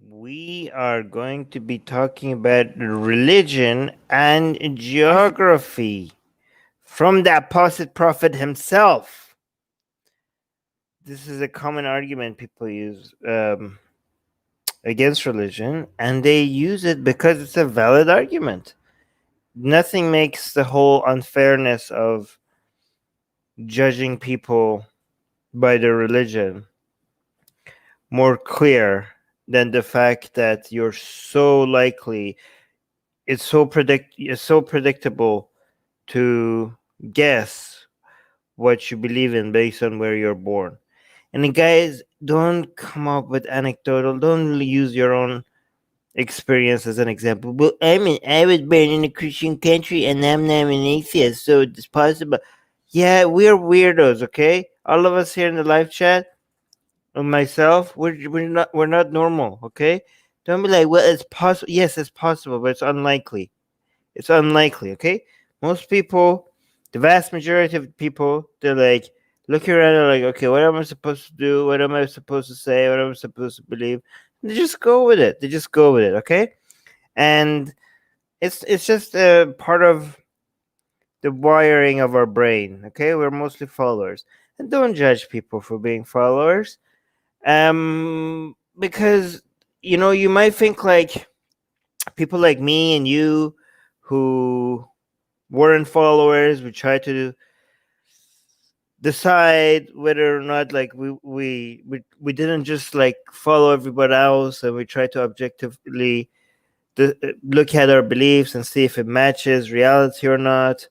We are going to be talking about religion and geography from the Apostate Prophet himself. This is a common argument people use against religion, and they use it because it's a valid argument. Nothing makes the whole unfairness of judging people by their religion more clear than the fact that you're so likely it's so predictable to guess what you believe in based on where you're born. And guys, don't come up with anecdotal. Don't use your own experience as an example. Well, I was born in a Christian country, and I'm not an atheist, so it's possible. Yeah, we're weirdos. Okay, all of us here in the live chat, and myself, we're not normal. Okay, don't be like, well, it's possible. Yes, it's possible, but it's unlikely. It's unlikely, okay? Most people, the vast majority of people, they're like looking around, they're like, okay, what am I supposed to do? What am I supposed to say? What am I supposed to believe? And they just go with it. They just go with it, okay? And it's just a part of the wiring of our brain, okay? We're mostly followers. And don't judge people for being followers. Because you might think like people like me and you who weren't followers, we try to decide whether or not like we didn't just like follow everybody else, and we try to objectively look at our beliefs and see if it matches reality or not.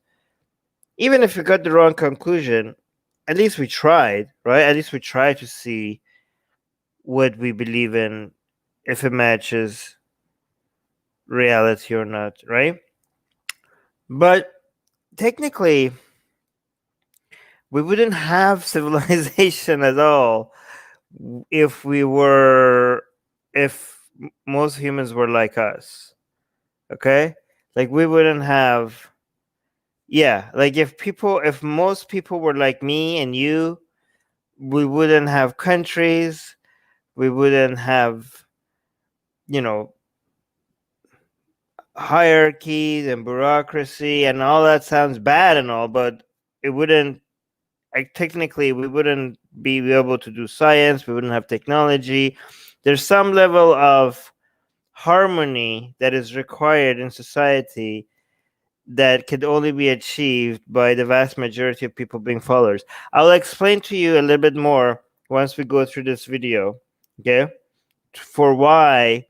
Even if we got the wrong conclusion, at least we tried, right? At least we tried to see what we believe in, if it matches reality or not, right? But technically, we wouldn't have civilization at all if if most humans were like us. Okay, like we wouldn't have. Yeah, like if most people were like me and you, we wouldn't have countries. We wouldn't have, you know, hierarchies and bureaucracy and all that. Sounds bad and all, but it wouldn't, like, technically we wouldn't be able to do science. We wouldn't have technology. There's some level of harmony that is required in society that could only be achieved by the vast majority of people being followers. I'll explain to you a little bit more once we go through this video, okay, for why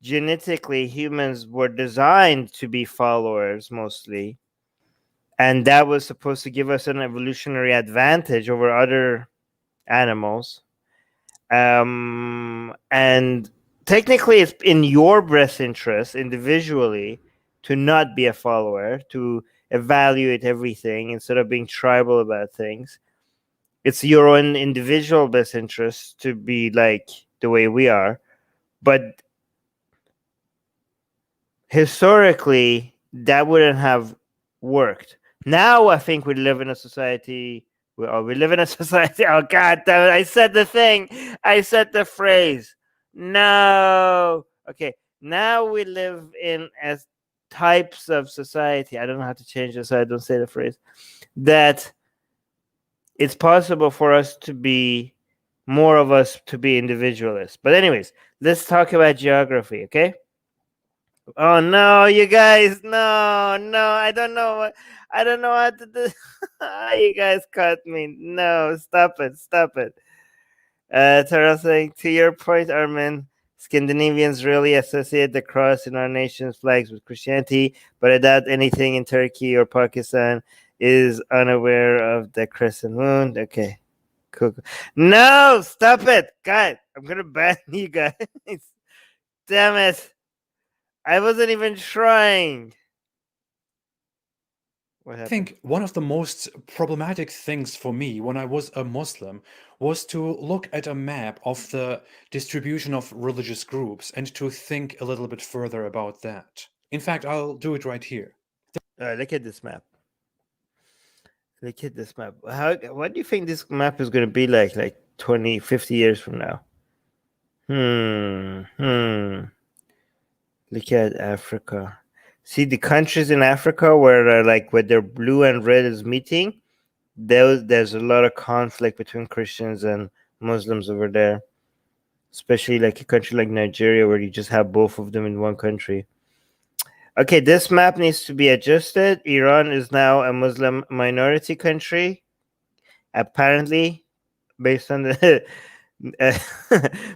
genetically humans were designed to be followers mostly, and that was supposed to give us an evolutionary advantage over other animals. And technically, it's in your best interest individually to not be a follower, to evaluate everything instead of being tribal about things. It's your own individual best interest to be like the way we are. But historically, that wouldn't have worked. Now I think we live in a society. We live in a society. Oh God damn it! I said the thing. I said the phrase. No. Okay. Now we live in as types of society. I don't know how to change this, so I don't say the phrase. That it's possible for us to be more of us to be individualists. But anyways, let's talk about geography. Okay. Oh no, you guys! No, no, I don't know what to do. You guys cut me. No, stop it, stop it. Tara saying, to your point, Armin, Scandinavians really associate the cross in our nation's flags with Christianity, but I doubt anything in Turkey or Pakistan is unaware of the crescent moon. Okay, cool. No, stop it, God! I'm gonna ban you guys. Damn it! I wasn't even trying. What I happened? think one of the most problematic things for me when I was a Muslim was to look at a map of the distribution of religious groups and to think a little bit further about that. In fact, I'll do it right here. Look at this map. Look at this map. What do you think this map is going to be like 20, 50 years from now? Look at Africa. See the countries in Africa where like where their blue and red is meeting. There's a lot of conflict between Christians and Muslims over there, especially like a country like Nigeria where you just have both of them in one country. Okay, this map needs to be adjusted. Iran is now a Muslim minority country, apparently, based on the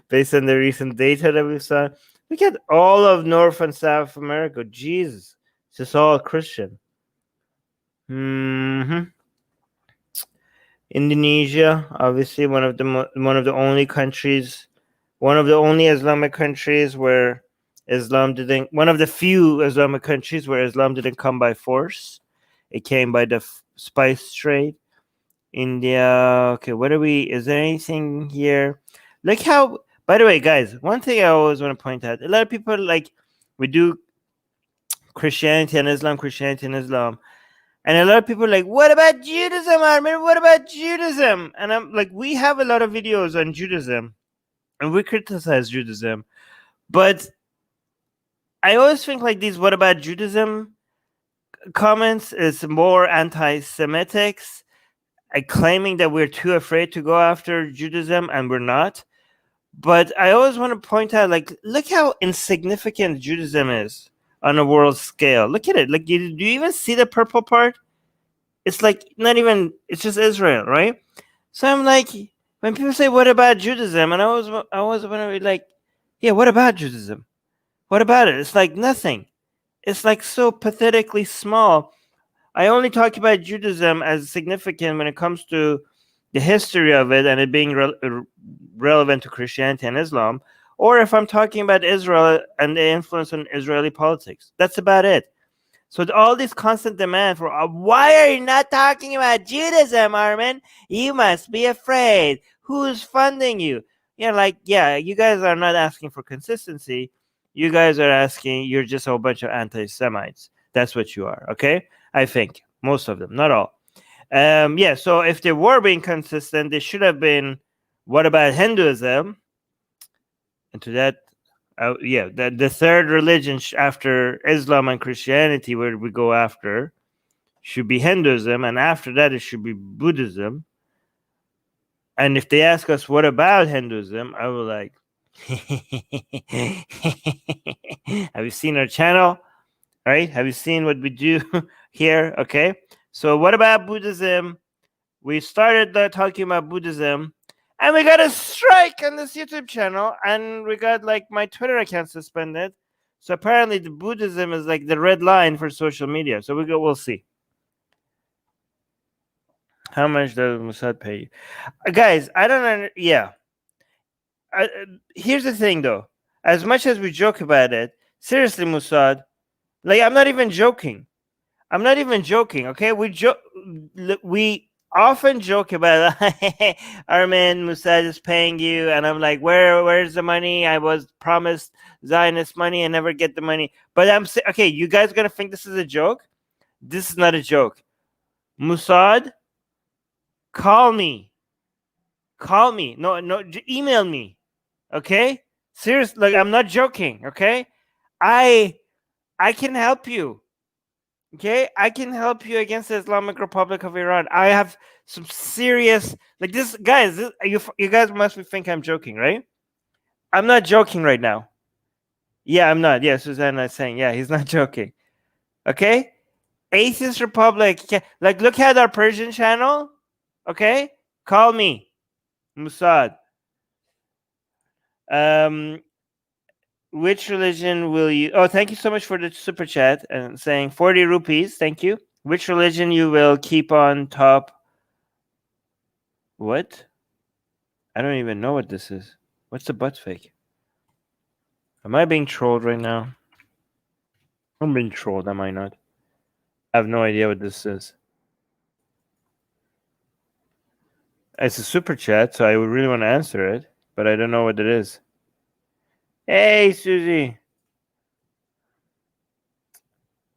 based on the recent data that we saw. Look at all of North and South America. Jesus, it's just all Christian. Indonesia, obviously one of the only countries, one of the only Islamic countries where Islam didn't. One of the few Islamic countries where Islam didn't come by force. It came by the spice trade. India. Okay, what are we? Is there anything here? Look how. By the way, guys, one thing I always want to point out: a lot of people like we do Christianity and Islam, Christianity and Islam, and a lot of people are like, "What about Judaism, Armin? What about Judaism?" And I'm like, we have a lot of videos on Judaism, and we criticize Judaism, but I always think like these "What about Judaism" comments is more anti-Semitic, claiming that we're too afraid to go after Judaism, and we're not. But I always want to point out, like, look how insignificant Judaism is on a world scale. Look at it. Like, do you even see the purple part? It's like not even. It's just Israel, right? So I'm like, when people say, "What about Judaism?" and I always want to be like, "Yeah, what about Judaism? What about it?" It's like nothing. It's like so pathetically small. I only talk about Judaism as significant when it comes to the history of it and it being relevant to Christianity and Islam, or if I'm talking about Israel and the influence on Israeli politics. That's about it. So all this constant demand for why are you not talking about Judaism, Armin? You must be afraid. Who's funding you? Like, yeah, you guys are not asking for consistency. You guys are asking, you're just a whole bunch of anti-Semites. That's what you are, okay? I think most of them, not all. Yeah, so if they were being consistent, they should have been, what about Hinduism? And to that, the third religion after Islam and Christianity, where we go after, should be Hinduism, and after that, it should be Buddhism. And if they ask us, what about Hinduism? I will like, have you seen our channel? Right? Have you seen what we do here? Okay. So what about Buddhism? We started talking about Buddhism, and we got a strike on this YouTube channel, and we got like my Twitter account suspended. So apparently, the Buddhism is like the red line for social media. So we'll see. How much does Mossad pay you, guys? I don't know. Yeah. Here's the thing, though. As much as we joke about it, seriously, Mossad, like I'm not even joking. I'm not even joking. Okay, we often joke about Armin Mossad is paying you, and I'm like, where's the money? I was promised Zionist money and never get the money. But I'm saying, okay, you guys gonna think this is a joke? This is not a joke. Mossad, call me. No, email me. Okay, seriously, like I'm not joking. Okay, I can help you. Okay, I can help you against the Islamic Republic of Iran. I have some serious, like this, guys. You guys must think I'm joking, right? I'm not joking right now. Yeah, I'm not. Yeah, Susanna is saying, yeah, he's not joking. Okay, Atheist Republic. Like, look at our Persian channel. Okay, call me, Mossad. Which religion will you? Oh, thank you so much for the super chat and saying 40 rupees. Thank you. Which religion you will keep on top? What? I don't even know what this is. What's the butt fake? Am I being trolled right now? I'm being trolled, am I not? I have no idea what this is. It's a super chat, so I would really want to answer it, but I don't know what it is. Hey, Susie.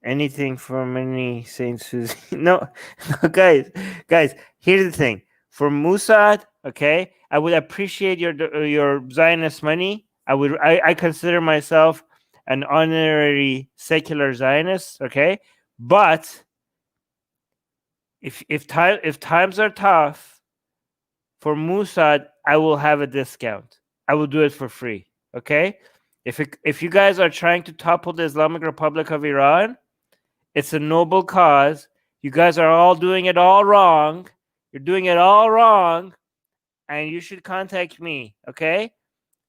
Anything for many Saint Susie? No, guys. Here's the thing. For Mossad, okay, I would appreciate your Zionist money. I consider myself an honorary secular Zionist, okay, but if times are tough for Mossad, I will have a discount. I will do it for free, okay. If you guys are trying to topple the Islamic Republic of Iran, it's a noble cause. You guys are all doing it all wrong. You're doing it all wrong, and you should contact me, okay?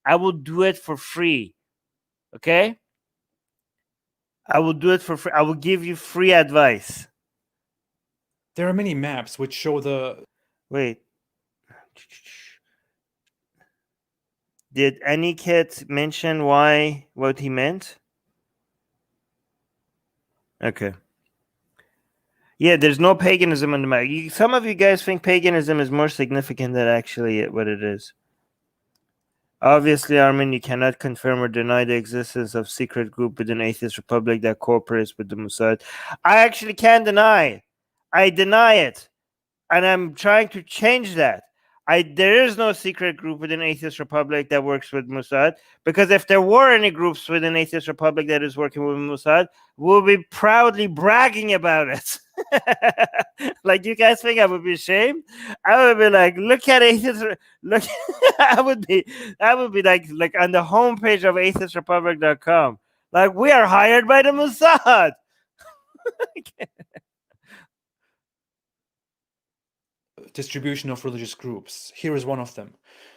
I will do it for free, okay? I will do it for free. I will give you free advice. There are many maps which show the... Wait. Did any kid mention what he meant? Okay. Yeah, there's no paganism on the map. Some of you guys think paganism is more significant than actually what it is. Obviously, Armin, you cannot confirm or deny the existence of secret group within Atheist Republic that cooperates with the Mossad. I actually can deny it. I deny it. And I'm trying to change that. There is no secret group within Atheist Republic that works with Mossad, because if there were any groups within Atheist Republic that is working with Mossad, we'll be proudly bragging about it. Like, you guys think I would be ashamed? I would be like, look at Atheist. Look, I would be like on the homepage of atheistrepublic.com. Like, we are hired by the Mossad. distribution of religious groups. Here is one of them.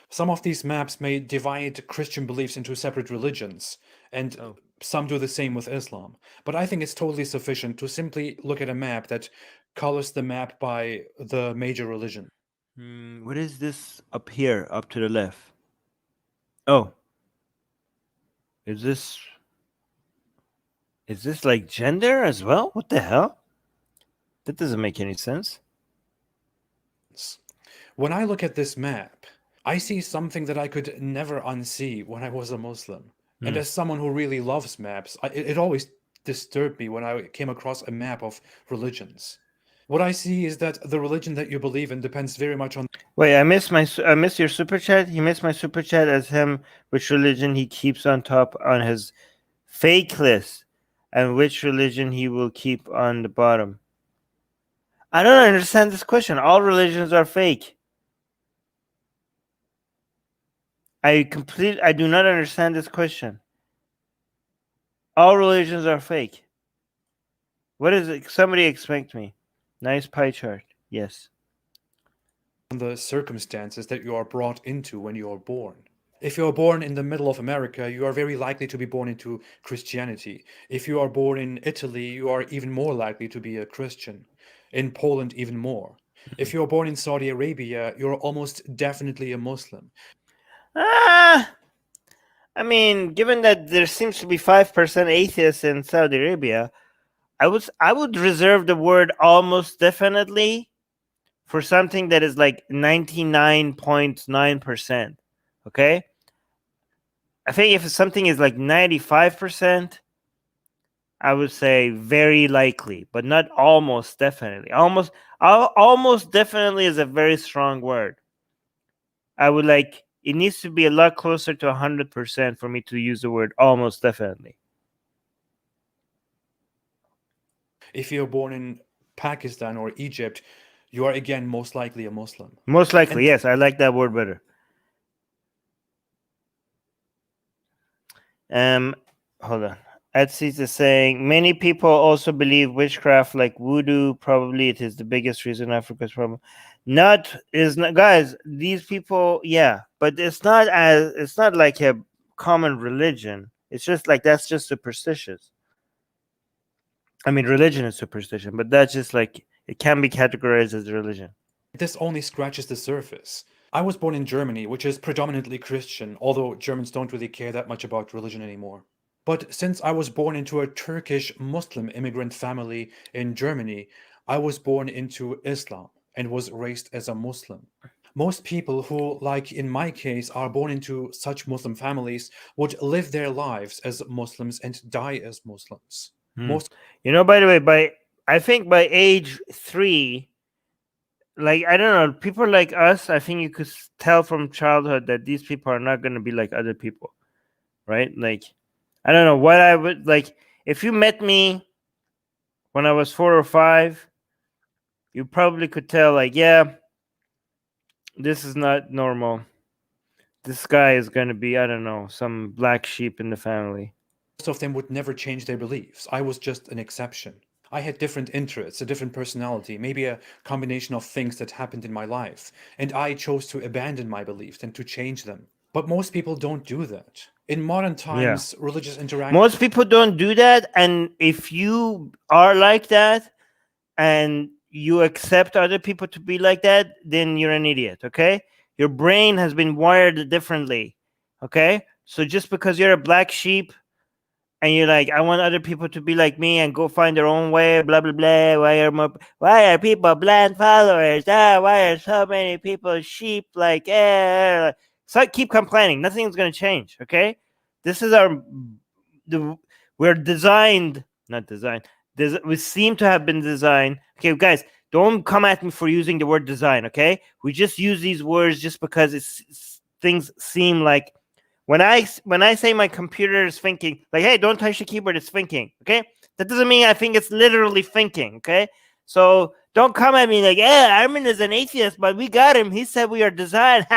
Some of these maps may divide Christian beliefs into separate religions, and some do the same with Islam. But I think it's totally sufficient to simply look at a map that colors the map by the major religion. What is this up here, up to the left? Oh. Is this like gender as well? What the hell? That doesn't make any sense. When I look at this map, I see something that I could never unsee when I was a Muslim. And as someone who really loves maps, it always disturbed me when I came across a map of religions. What I see is that the religion that you believe in depends very much on... Wait, I missed your super chat. He missed my super chat as him, which religion he keeps on top on his fake list, and which religion he will keep on the bottom. I don't understand this question. All religions are fake. I do not understand this question. All religions are fake. What is it? Somebody explain to me. Nice pie chart. Yes. The circumstances that you are brought into when you are born. If you are born in the middle of America, you are very likely to be born into Christianity. If you are born in Italy, you are even more likely to be a Christian. In Poland, even more. If you are born in Saudi Arabia, you're almost definitely a Muslim. I mean, given that there seems to be 5% atheists in Saudi Arabia, I would reserve the word almost definitely for something that is like 99.9%. Okay? I think if something is like 95%, I would say very likely, but not almost definitely. Almost definitely is a very strong word. I would like, it needs to be a lot closer to 100% for me to use the word almost definitely. If you're born in Pakistan or Egypt, you are again most likely a Muslim. Most likely, yes. I like that word better. Hold on. Etsy's is saying many people also believe witchcraft like voodoo. Probably it is the biggest reason Africa's problem. Guys, these people, yeah, but it's not like a common religion. It's just like, that's just superstitious. I mean, religion is superstition, but that's just like, it can be categorized as a religion. This only scratches the surface. I was born in Germany, which is predominantly Christian, although Germans don't really care that much about religion anymore. But since I was born into a Turkish Muslim immigrant family in Germany, I was born into Islam and was raised as a Muslim. Most people who, like in my case, are born into such Muslim families would live their lives as Muslims and die as Muslims. By the way, I think by age 3, like, I don't know, people like us, I think you could tell from childhood that these people are not going to be like other people, right? Like, I don't know what I would like if you met me when I was 4 or 5. You probably could tell, like, yeah, this is not normal. This guy is going to be, I don't know, some black sheep in the family. Most of them would never change their beliefs. I was just an exception. I had different interests, a different personality, maybe a combination of things that happened in my life, and I chose to abandon my beliefs and to change them. But most people don't do that. In modern Yeah. times, religious interaction. Most people don't do that. And if you are like that and you accept other people to be like that, then you're an idiot, okay? Your brain has been wired differently, okay? So just because you're a black sheep and you're like, I want other people to be like me and go find their own way, blah blah blah. Why are people blind followers? Why are so many people sheep? Like, so keep complaining. Nothing's gonna change. Okay, this is we're designed, not designed. We seem to have been designed. Okay, guys, don't come at me for using the word design. Okay, we just use these words just because things seem like. When I say my computer is thinking, like, hey, don't touch the keyboard, it's thinking, okay? That doesn't mean I think it's literally thinking, okay? So don't come at me like, yeah, Armin is an atheist, but we got him. He said we are designed.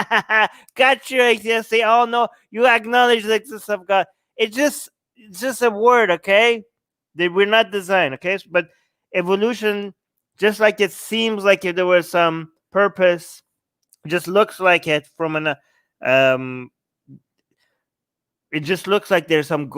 Got you, atheist. They all know you acknowledge the existence of God. It's just a word, okay? We're not designed, okay? But evolution, just like it seems like if there was some purpose, just looks like it from an it just looks like there's some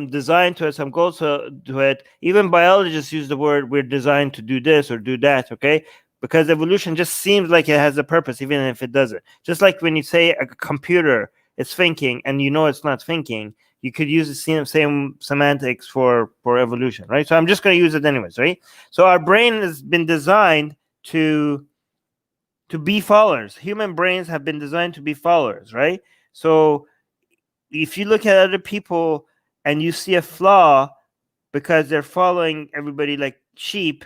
design to it, some goals to it. Even biologists use the word we're designed to do this or do that, okay? Because evolution just seems like it has a purpose, even if it doesn't. Just like when you say a computer is thinking and you know it's not thinking, you could use the same semantics for evolution, right? So I'm just going to use it anyways, right? So our brain has been designed to be followers. Human brains have been designed to be followers, right? So if you look at other people and you see a flaw because they're following everybody like sheep,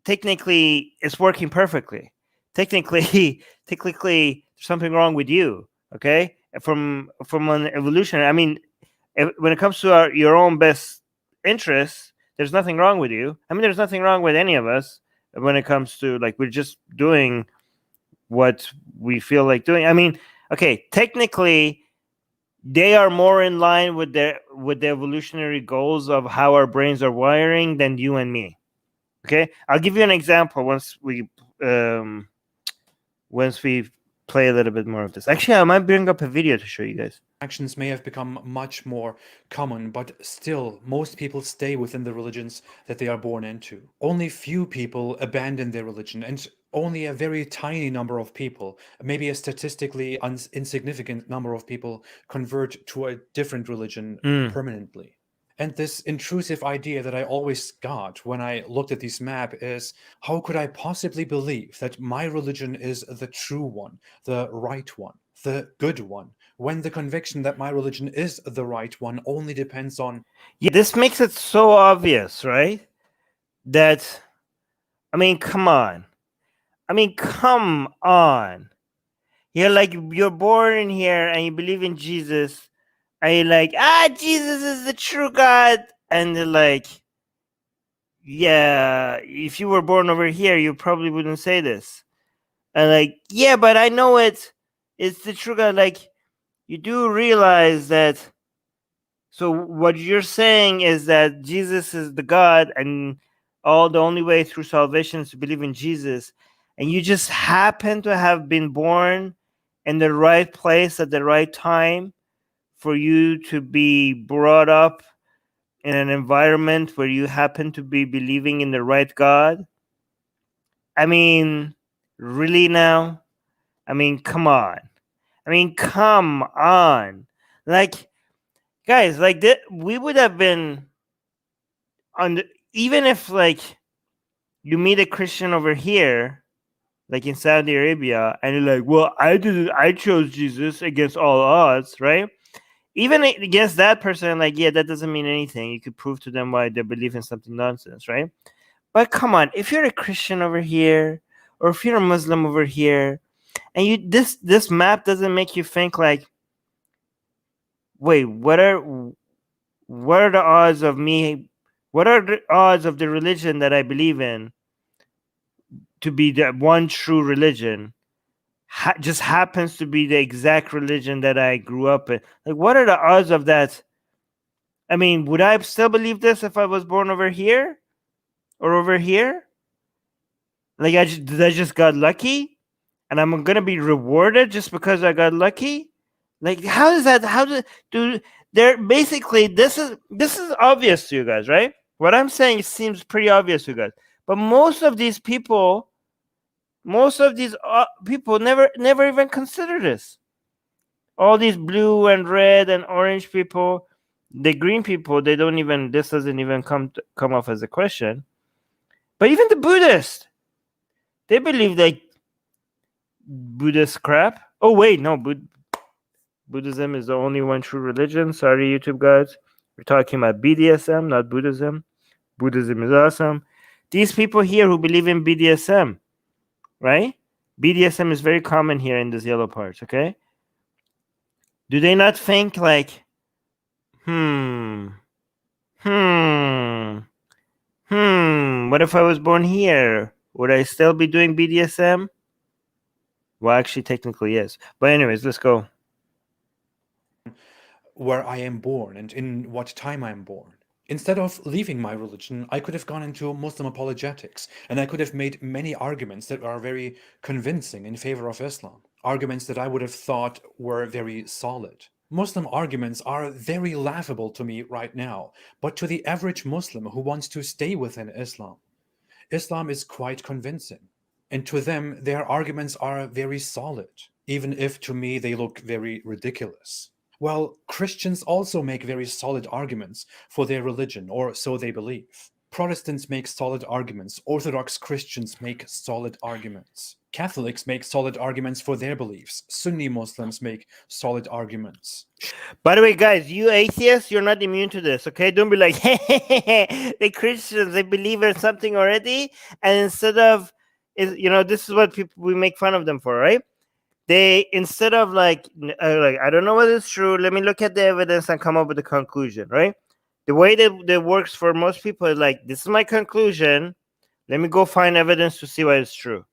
technically it's working perfectly. Technically there's something wrong with you, okay? From an evolution, I mean, when it comes to your own best interests, there's nothing wrong with you. I mean, there's nothing wrong with any of us when it comes to, like, we're just doing what we feel like doing. I mean, okay, technically they are more in line with the evolutionary goals of how our brains are wiring than you and me. Okay, I'll give you an example once we play a little bit more of this. Actually, I might bring up a video to show you guys. Actions may have become much more common, but still, most people stay within the religions that they are born into. Only few people abandon their religion, and only a very tiny number of people, maybe a statistically insignificant number of people, convert to a different religion permanently. And this intrusive idea that I always got when I looked at this map is, how could I possibly believe that my religion is the true one, the right one, the good one, when the conviction that my religion is the right one only depends on... Yeah, this makes it so obvious, right? That, I mean, come on. You're like, you're born in here and you believe in Jesus, and you're like, Jesus is the true God. And they're like, yeah, if you were born over here, you probably wouldn't say this. And like, yeah, but I know it's the true God. Like, you do realize that. So what you're saying is that Jesus is the God, and the only way through salvation is to believe in Jesus. And you just happen to have been born in the right place at the right time for you to be brought up in an environment where you happen to be believing in the right God. I mean, really now? I mean, come on. Like, guys, like, we would have been even if, like, you meet a Christian over here, like in Saudi Arabia, and you're like, well, I chose Jesus against all odds, right? Even against that person, like, yeah, that doesn't mean anything. You could prove to them why they believe in something nonsense, right? But come on, if you're a Christian over here, or if you're a Muslim over here, and this map doesn't make you think like, wait, what are the odds of me? What are the odds of the religion that I believe in to be the one true religion? Just happens to be the exact religion that I grew up in. Like, what are the odds of that? I mean, would I still believe this if I was born over here or over here? Like, did I just got lucky, and I'm gonna be rewarded just because I got lucky? Like, how does that? How do they're basically this is obvious to you guys, right? What I'm saying seems pretty obvious to you guys, but most of these people never even consider this. All these blue and red and orange people, the green people, they don't even. This doesn't even come off as a question. But even the Buddhists, they believe like Buddhist crap. Oh wait, no, Buddhism is the only one true religion. Sorry, YouTube guys. We're talking about BDSM, not Buddhism. Buddhism is awesome. These people here who believe in BDSM, right? BDSM is very common here in this yellow parts, okay? Do they not think like, what if I was born here? Would I still be doing BDSM? Well, actually, technically, yes. But anyways, let's go. Where I am born and in what time I am born. Instead of leaving my religion, I could have gone into Muslim apologetics, and I could have made many arguments that are very convincing in favor of Islam. Arguments that I would have thought were very solid. Muslim arguments are very laughable to me right now, but to the average Muslim who wants to stay within Islam, Islam is quite convincing. And to them, their arguments are very solid, even if to me they look very ridiculous. Well, Christians also make very solid arguments for their religion, or so they believe. Protestants make solid arguments. Orthodox Christians make solid arguments. Catholics make solid arguments for their beliefs. Sunni Muslims make solid arguments. By the way, guys, you atheists, you're not immune to this, okay? Don't be like, hey, the Christians, they believe in something already, and instead of, this is what we make fun of them for, right? They, instead of like I don't know whether it's true, let me look at the evidence and come up with a conclusion, right? The way that works for most people is like, this is my conclusion, let me go find evidence to see why it's true.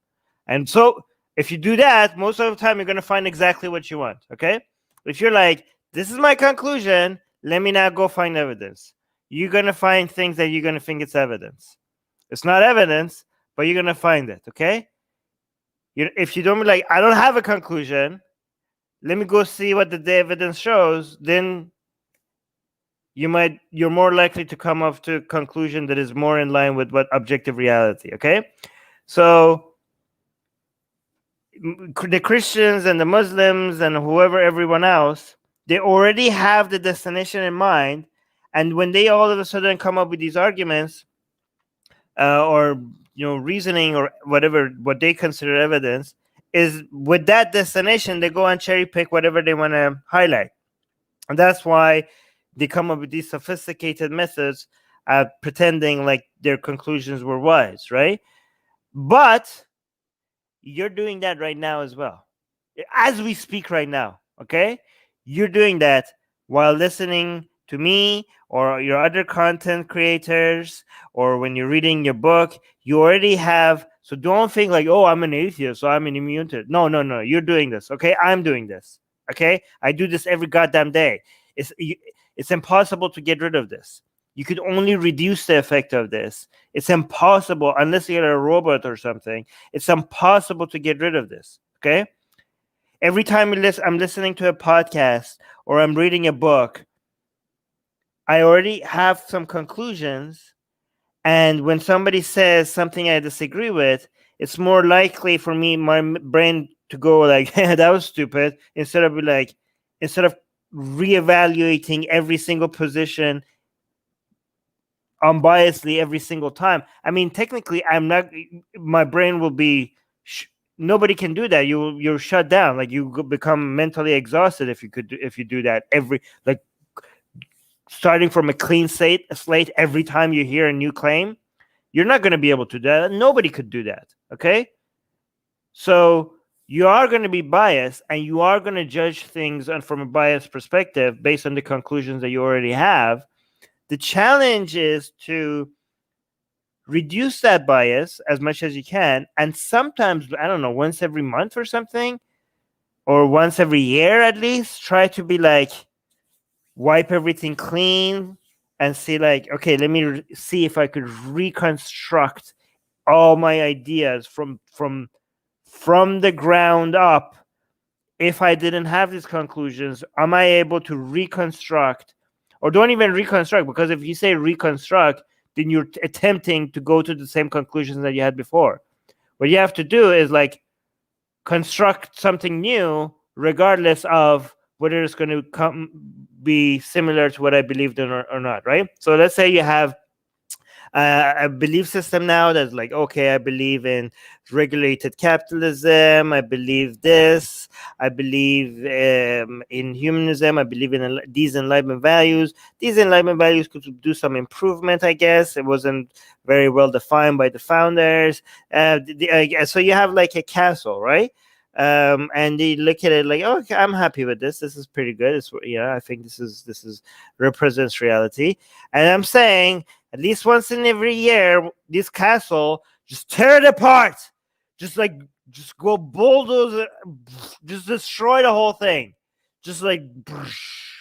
And so if you do that, most of the time you're going to find exactly what you want, okay? If you're like, this is my conclusion, let me now go find evidence, you're going to find things that you're going to think it's evidence. It's not evidence, but you're going to find it, okay? If you don't be like, I don't have a conclusion, let me go see what the evidence shows, then you're more likely to come up to a conclusion that is more in line with what objective reality, okay? So the Christians and the Muslims and everyone else, they already have the destination in mind, and when they all of a sudden come up with these arguments or reasoning or whatever, what they consider evidence, is with that destination, they go and cherry pick whatever they want to highlight. And that's why they come up with these sophisticated methods at pretending like their conclusions were wise, right? But you're doing that right now as well. As we speak right now, okay? You're doing that while listening to me or your other content creators, or when you're reading your book, you already have. So don't think like, oh, I'm an atheist, so I'm immune to it. No. You're doing this, okay? I'm doing this, okay? I do this every goddamn day. It's impossible to get rid of this. You could only reduce the effect of this. It's impossible, unless you're a robot or something. It's impossible to get rid of this, okay? Every time I'm listening to a podcast or I'm reading a book, I already have some conclusions, and when somebody says something I disagree with, it's more likely for me, my brain, to go like, that was stupid, instead of reevaluating every single position unbiasedly every single time. I mean, technically, my brain will be, nobody can do that. You're shut down. Like, you become mentally exhausted if you do that starting from a clean slate every time you hear a new claim. You're not going to be able to do that. Nobody could do that, okay? So you are going to be biased, and you are going to judge things from a biased perspective based on the conclusions that you already have. The challenge is to reduce that bias as much as you can, and sometimes, I don't know, once every month or something, or once every year at least, try to be like, wipe everything clean and see like, okay, let me see if I could reconstruct all my ideas from the ground up. If I didn't have these conclusions, am I able to reconstruct, or don't even reconstruct? Because if you say reconstruct, then you're attempting to go to the same conclusions that you had before. What you have to do is like construct something new, regardless of whether it's going to be similar to what I believed in or not, right? So let's say you have a belief system now that's like, okay, I believe in regulated capitalism, I believe this, I believe in humanism, I believe in these enlightenment values. These enlightenment values could do some improvement, I guess. It wasn't very well defined by the founders. So you have like a castle, right? And they look at it like, oh, okay, I'm happy with this. This is pretty good. It's, I think this is represents reality. And I'm saying, at least once in every year, this castle, just tear it apart. Just go bulldoze it, just destroy the whole thing. Just like,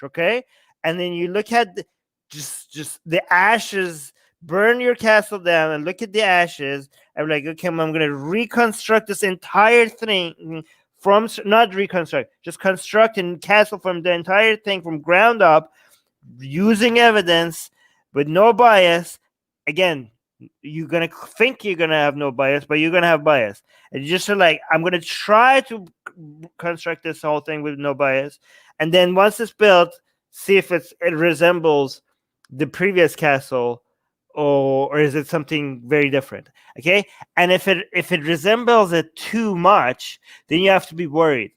okay? And then you look at just the ashes, burn your castle down and look at the ashes. I'm like, okay, I'm going to reconstruct this entire thing from, not reconstruct, just construct a castle from the entire thing from ground up, using evidence with no bias. Again, you're gonna think you're gonna have no bias, but you're gonna have bias. And you just are like, I'm gonna try to construct this whole thing with no bias, and then once it's built, see if it resembles the previous castle, or is it something very different? Okay, and if it resembles it too much, then you have to be worried.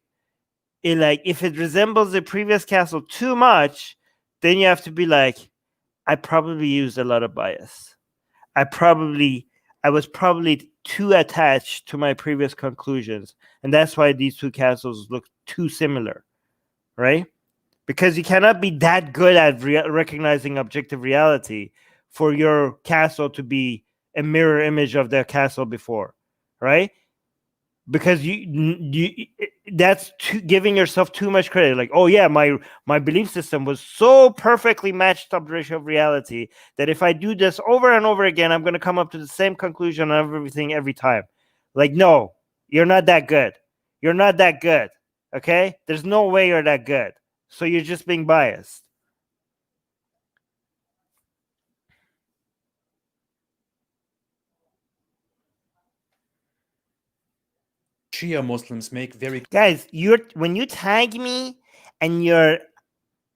If it resembles the previous castle too much, then you have to be like, I probably used a lot of bias. I was probably too attached to my previous conclusions, and that's why these two castles look too similar, right? Because you cannot be that good at recognizing objective reality for your castle to be a mirror image of the castle before, right? Because that's giving yourself too much credit. Like, oh yeah, my belief system was so perfectly matched up ratio of reality that if I do this over and over again, I'm going to come up to the same conclusion of everything every time. Like, no, you're not that good. You're not that good. Okay, there's no way you're that good. So you're just being biased. Shia Muslims make very Guys, when you tag me and you're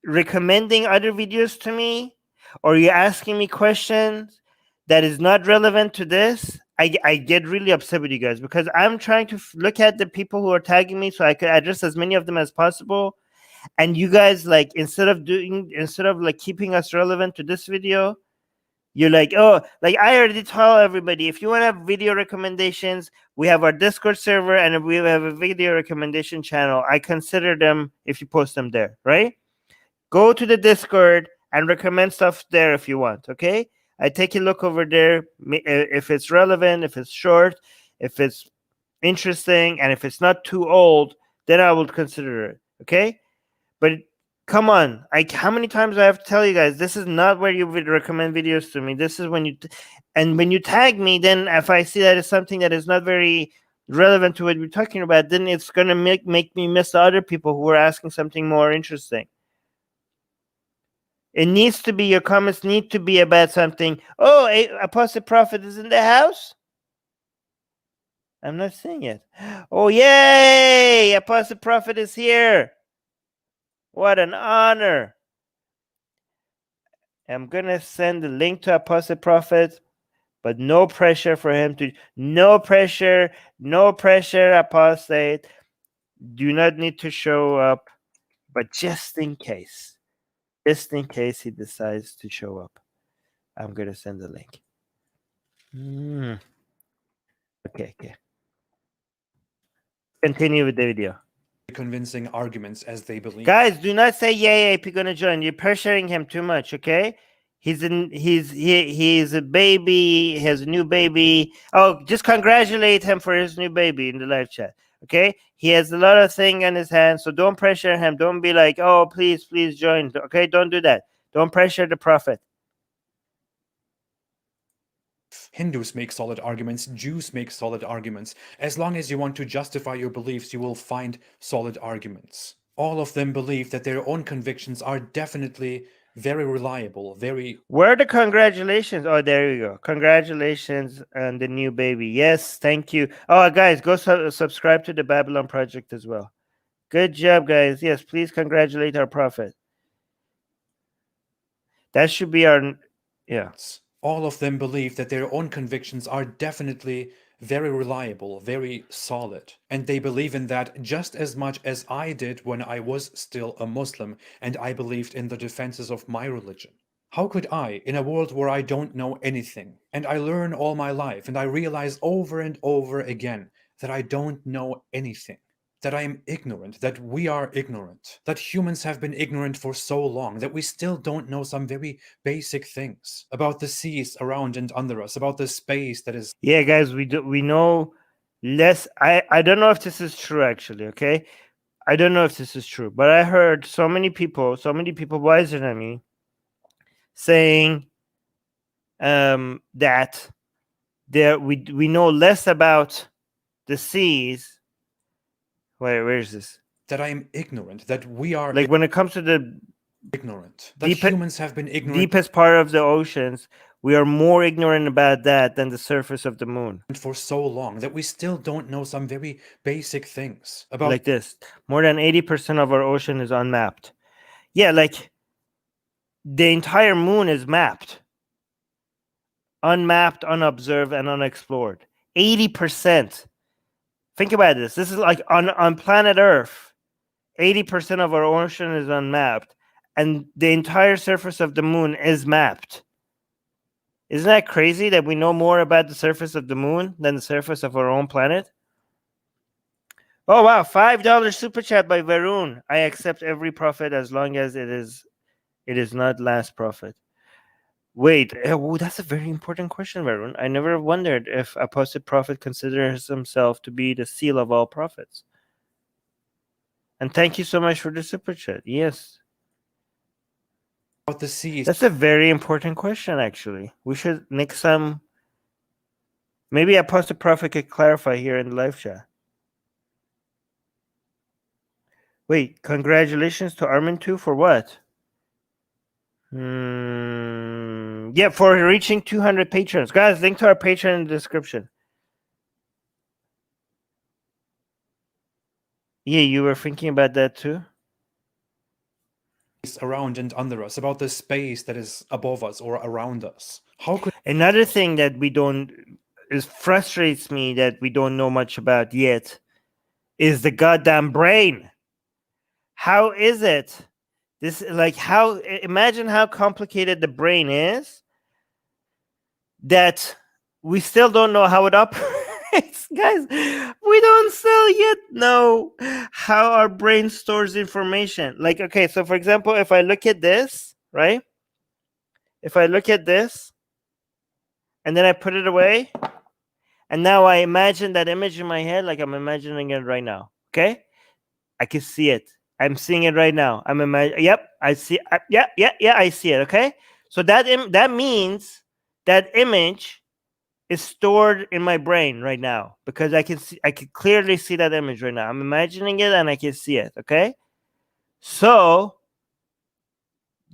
recommending other videos to me, or you're asking me questions that is not relevant to this, I get really upset with you guys, because I'm trying to look at the people who are tagging me so I could address as many of them as possible. And you guys, like, instead of like keeping us relevant to this video, you're like, oh, like I already tell everybody, if you want to have video recommendations, we have our Discord server and we have a video recommendation channel. I consider them if you post them there, right? Go to the Discord and recommend stuff there if you want, okay? I take a look over there. If it's relevant, if it's short, if it's interesting, and if it's not too old, then I will consider it, okay? But come on, how many times I have to tell you guys, this is not where you would recommend videos to me. This is when you, and when you tag me, then if I see that it's something that is not very relevant to what we're talking about, then it's going to make me miss the other people who are asking something more interesting. It needs to be, your comments need to be about something. Oh, Apostate Prophet is in the house? I'm not seeing it. Oh, yay! Apostate Prophet is here. What an honor. I'm going to send the link to Apostate Prophet, but no pressure for him to, no pressure, Apostate. Do not need to show up, but just in case he decides to show up, I'm going to send the link. Okay. Continue with the video. convincing arguments as they believe. Guys, do not say yay if you're gonna join. You're pressuring him too much, okay? He's a baby, he has a new baby. Oh, just congratulate him for his new baby in the live chat. Okay? He has a lot of things on his hands, so don't pressure him. Don't be like, oh, please join. Okay, don't do that. Don't pressure the prophet. Hindus make solid arguments, Jews make solid arguments. As long as you want to justify your beliefs, you will find solid arguments. All of them believe that their own convictions are definitely very reliable, very... Where are the congratulations? Oh, there you go. Congratulations on the new baby. Yes, thank you. Oh, guys, go subscribe to the Babylon Project as well. Good job, guys. Yes, please congratulate our prophet. That should be our... Yeah. All of them believe that their own convictions are definitely very reliable, very solid. And they believe in that just as much as I did when I was still a Muslim and I believed in the defenses of my religion. How could I, in a world where I don't know anything, and I learn all my life, and I realize over and over again that I don't know anything, that I am ignorant, that we are ignorant, that humans have been ignorant for so long, that we still don't know some very basic things about the seas around and under us, about the space that is... Yeah, guys, we know less. I don't know if this is true, actually, okay? I don't know if this is true, but I heard so many people wiser than me, saying that we know less about the seas. Where is this? That I am ignorant, that we are... Like when it comes to the ignorant, that humans have been ignorant... deepest part of the oceans, we are more ignorant about that than the surface of the moon. For so long, that we still don't know some very basic things about... Like this. More than 80% of our ocean is unmapped. Yeah, like the entire moon is mapped. Unmapped, unobserved, and unexplored. 80%. Think about this. This is like on planet Earth, 80% of our ocean is unmapped, and the entire surface of the moon is mapped. Isn't that crazy that we know more about the surface of the moon than the surface of our own planet? Oh, wow. $5 super chat by Varun. I accept every prophet as long as it is not last prophet. Wait, that's a very important question, Varun. I never wondered if Apostate Prophet considers himself to be the seal of all prophets. And thank you so much for the super chat. Yes. About the seas. That's a very important question, actually. We should next time. Maybe Apostate Prophet could clarify here in the live chat. Wait, congratulations to Armin too for what? Yeah, for reaching 200 patrons. Guys, link to our Patreon in the description. Yeah, you were thinking about that too? Around and under us, about the space that is above us or around us. How could... Another thing that frustrates me that we don't know much about yet is the goddamn brain. How is it? Imagine how complicated the brain is that we still don't know how it operates. Guys, we don't still yet know how our brain stores information. Like, okay, so for example, if I look at this, right? If I look at this and then I put it away, and now I imagine that image in my head like I'm imagining it right now, okay? I can see it. I'm seeing it right now. I'm imagining. Yep, I see. Yeah, I see it. Okay, so that means that image is stored in my brain right now because I can clearly see that image right now. I'm imagining it and I can see it. Okay, so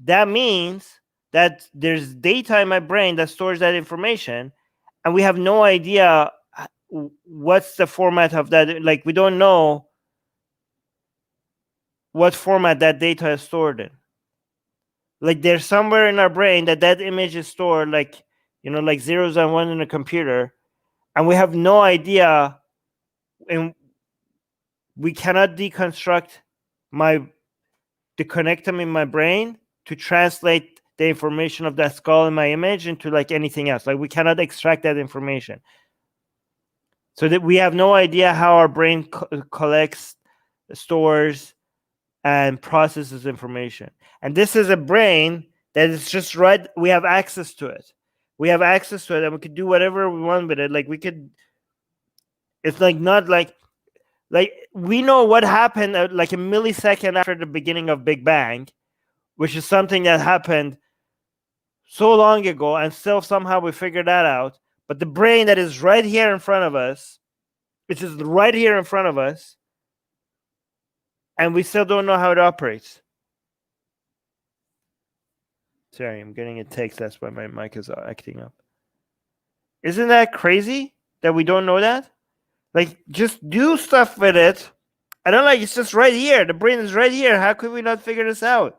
that means that there's data in my brain that stores that information, and we have no idea what's the format of that. Like, we don't know what format that data is stored in. Like, there's somewhere in our brain that image is stored, like, like zeros and one in a computer, and we have no idea, and we cannot deconstruct the connectome in my brain to translate the information of that skull in my image into like anything else. Like, we cannot extract that information. So that we have no idea how our brain collects, stores, and processes information. And this is a brain that is just right. We have access to it. We have access to it, and we could do whatever we want with it. Like we could. It's like not like we know what happened like a millisecond after the beginning of Big Bang, which is something that happened so long ago, and still somehow we figured that out. But the brain that is right here in front of us, which is right here in front of us, and we still don't know how it operates. Sorry, I'm getting a text. That's why my mic is acting up. Isn't that crazy that we don't know that? Like, just do stuff with it. I don't like it's just right here. The brain is right here. How could we not figure this out?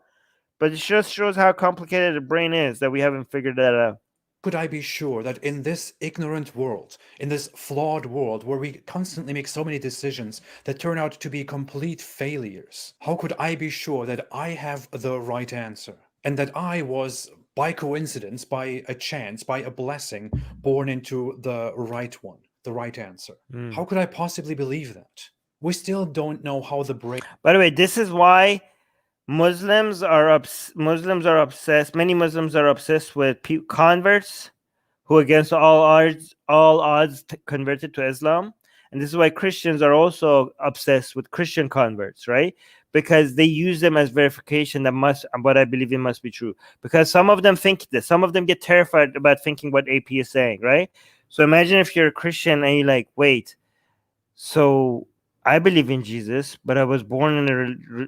But it just shows how complicated the brain is that we haven't figured that out. Could I be sure that in this ignorant world, in this flawed world where we constantly make so many decisions that turn out to be complete failures, how could I be sure that I have the right answer and that I was, by coincidence, by a chance, by a blessing, born into the right one, the right answer? How could I possibly believe that? We still don't know how the brain... By the way, this is why Muslims are obsessed. Many Muslims are obsessed with converts who, against all odds, converted to Islam. And this is why Christians are also obsessed with Christian converts, right? Because they use them as verification that what I believe in must be true. Because some of them think this. Some of them get terrified about thinking what AP is saying, right? So imagine if you're a Christian and you're like, wait, so I believe in Jesus, but I was born in a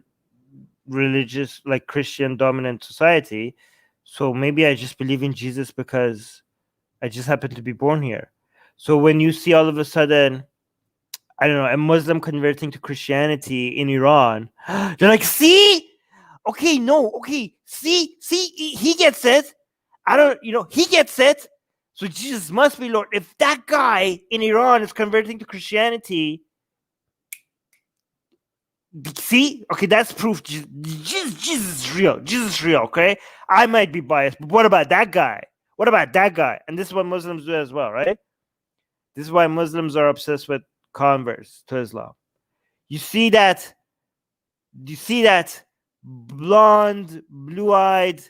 religious, like Christian dominant society. So maybe I just believe in Jesus because I just happen to be born here. So when you see all of a sudden, I don't know, a Muslim converting to Christianity in Iran, you're like, see? Okay, no, okay, see, he gets it. He gets it. So Jesus must be Lord. If that guy in Iran is converting to Christianity, see, okay, that's proof. Jesus is real. Jesus is real. Okay, I might be biased, but what about that guy? What about that guy? And this is what Muslims do as well, right? This is why Muslims are obsessed with converts to Islam. You see that blonde, blue-eyed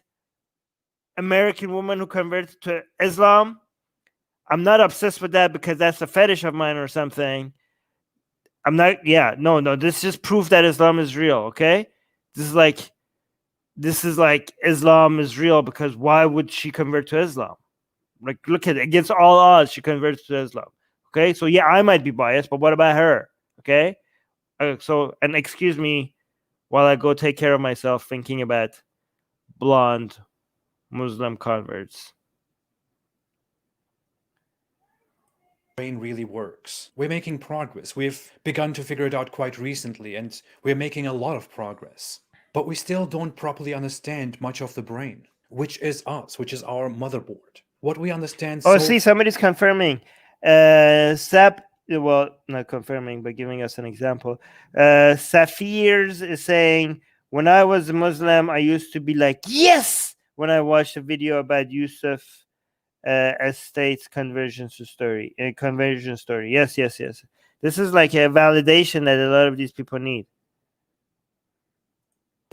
American woman who converted to Islam? I'm not obsessed with that because that's a fetish of mine or something. I'm not. Yeah, no. This just proof that Islam is real. Okay, this is like Islam is real because why would she convert to Islam? Like, look at it. Against all odds, she converts to Islam. Okay, so yeah, I might be biased, but what about her? Okay, and excuse me while I go take care of myself, thinking about blonde Muslim converts. Brain really works. We're making progress. We've begun to figure it out quite recently, and we're making a lot of progress. But we still don't properly understand much of the brain, which is us, which is our motherboard. What we understand. Oh, see, somebody's confirming. Well, not confirming, but giving us an example. Safirs is saying, when I was a Muslim, I used to be like, yes, when I watched a video about Yusuf Estate's conversion story. Yes. This is like a validation that a lot of these people need.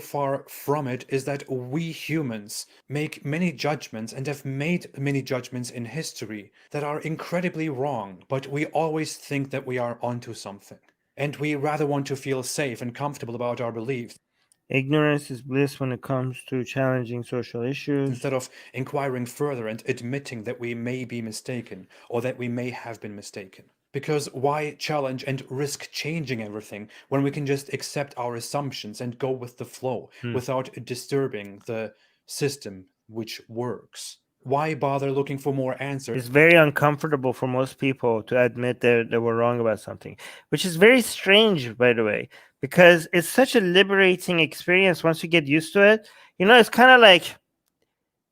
Far from it is that we humans make many judgments and have made many judgments in history that are incredibly wrong, but we always think that we are onto something. And we rather want to feel safe and comfortable about our beliefs. Ignorance is bliss when it comes to challenging social issues. Instead of inquiring further and admitting that we may be mistaken or that we may have been mistaken. Because why challenge and risk changing everything when we can just accept our assumptions and go with the flow without disturbing the system which works? Why bother looking for more answers? It's very uncomfortable for most people to admit that they were wrong about something, which is very strange, by the way, because it's such a liberating experience once you get used to it. You know, it's kind of like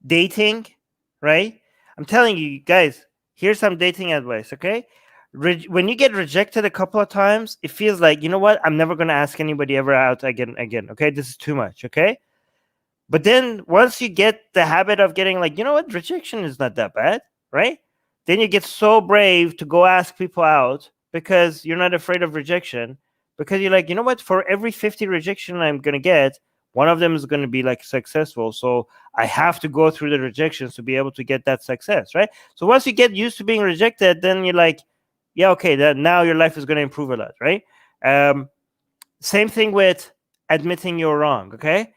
dating, right? I'm telling you guys, here's some dating advice, okay? When you get rejected a couple of times, it feels like, you know what? I'm never going to ask anybody ever out again, okay? This is too much, okay? But then once you get the habit of getting like, you know what? Rejection is not that bad, right? Then you get so brave to go ask people out because you're not afraid of rejection, because you're like, you know what, for every 50 rejection I'm going to get, one of them is going to be like successful, so I have to go through the rejections to be able to get that success, right? So once you get used to being rejected, then you're like, yeah, okay, that now your life is going to improve a lot, right? Same thing with admitting you're wrong, okay?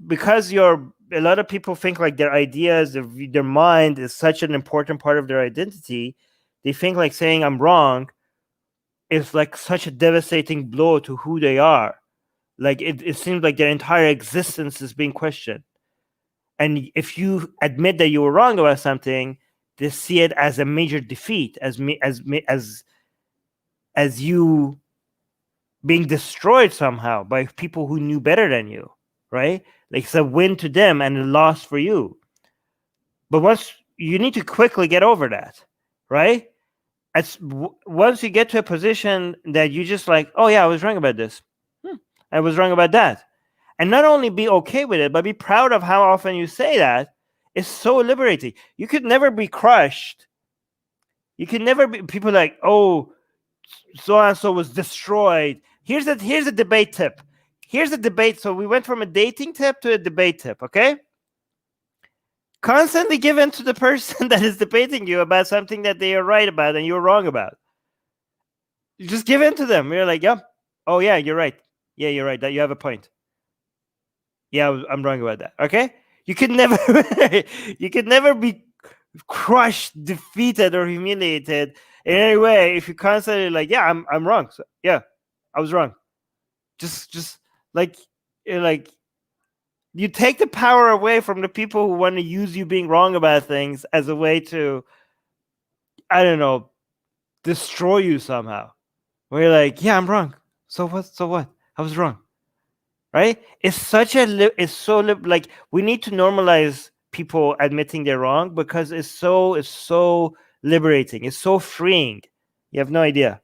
Because a lot of people think like their ideas, their mind is such an important part of their identity. They think like saying I'm wrong is like such a devastating blow to who they are. Like it seems like their entire existence is being questioned. And if you admit that you were wrong about something, they see it as a major defeat, as you being destroyed somehow by people who knew better than you, right? Like it's a win to them and a loss for you. But once you need to quickly get over that, right? Once you get to a position that you just like, oh yeah, I was wrong about this. I was wrong about that. And not only be okay with it, but be proud of how often you say that. It's so liberating. You could never be crushed. You can never be people like, oh, so and so was destroyed. Here's a debate tip. Here's a debate. So we went from a dating tip to a debate tip, okay? Constantly give in to the person that is debating you about something that they are right about and you're wrong about. You just give in to them. You're like, yeah, oh yeah, you're right. Yeah, you're right. That you have a point. Yeah, I'm wrong about that. Okay, you could never, you could never be crushed, defeated, or humiliated in any way if you constantly like, yeah, I'm wrong. So, yeah, I was wrong. Just like, like you take the power away from the people who want to use you being wrong about things as a way to, I don't know, destroy you somehow. Where you're like, yeah, I'm wrong. So what? So what? I was wrong. Right? It's such a like we need to normalize people admitting they're wrong because it's so liberating. It's so freeing. You have no idea.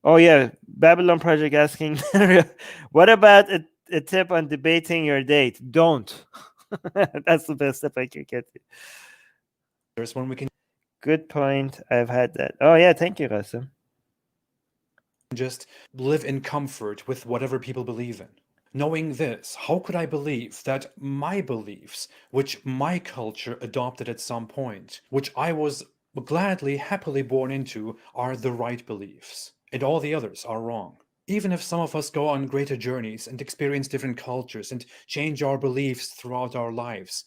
Oh yeah, Babylon Project asking, what about a tip on debating your date? Don't. That's the best tip I can get you. There's one we can. Good point. I've had that. Oh yeah, thank you, Rasim. Just live in comfort with whatever people believe in. Knowing this, how could I believe that my beliefs, which my culture adopted at some point, which I was gladly, happily born into, are the right beliefs, and all the others are wrong? Even if some of us go on greater journeys and experience different cultures and change our beliefs throughout our lives,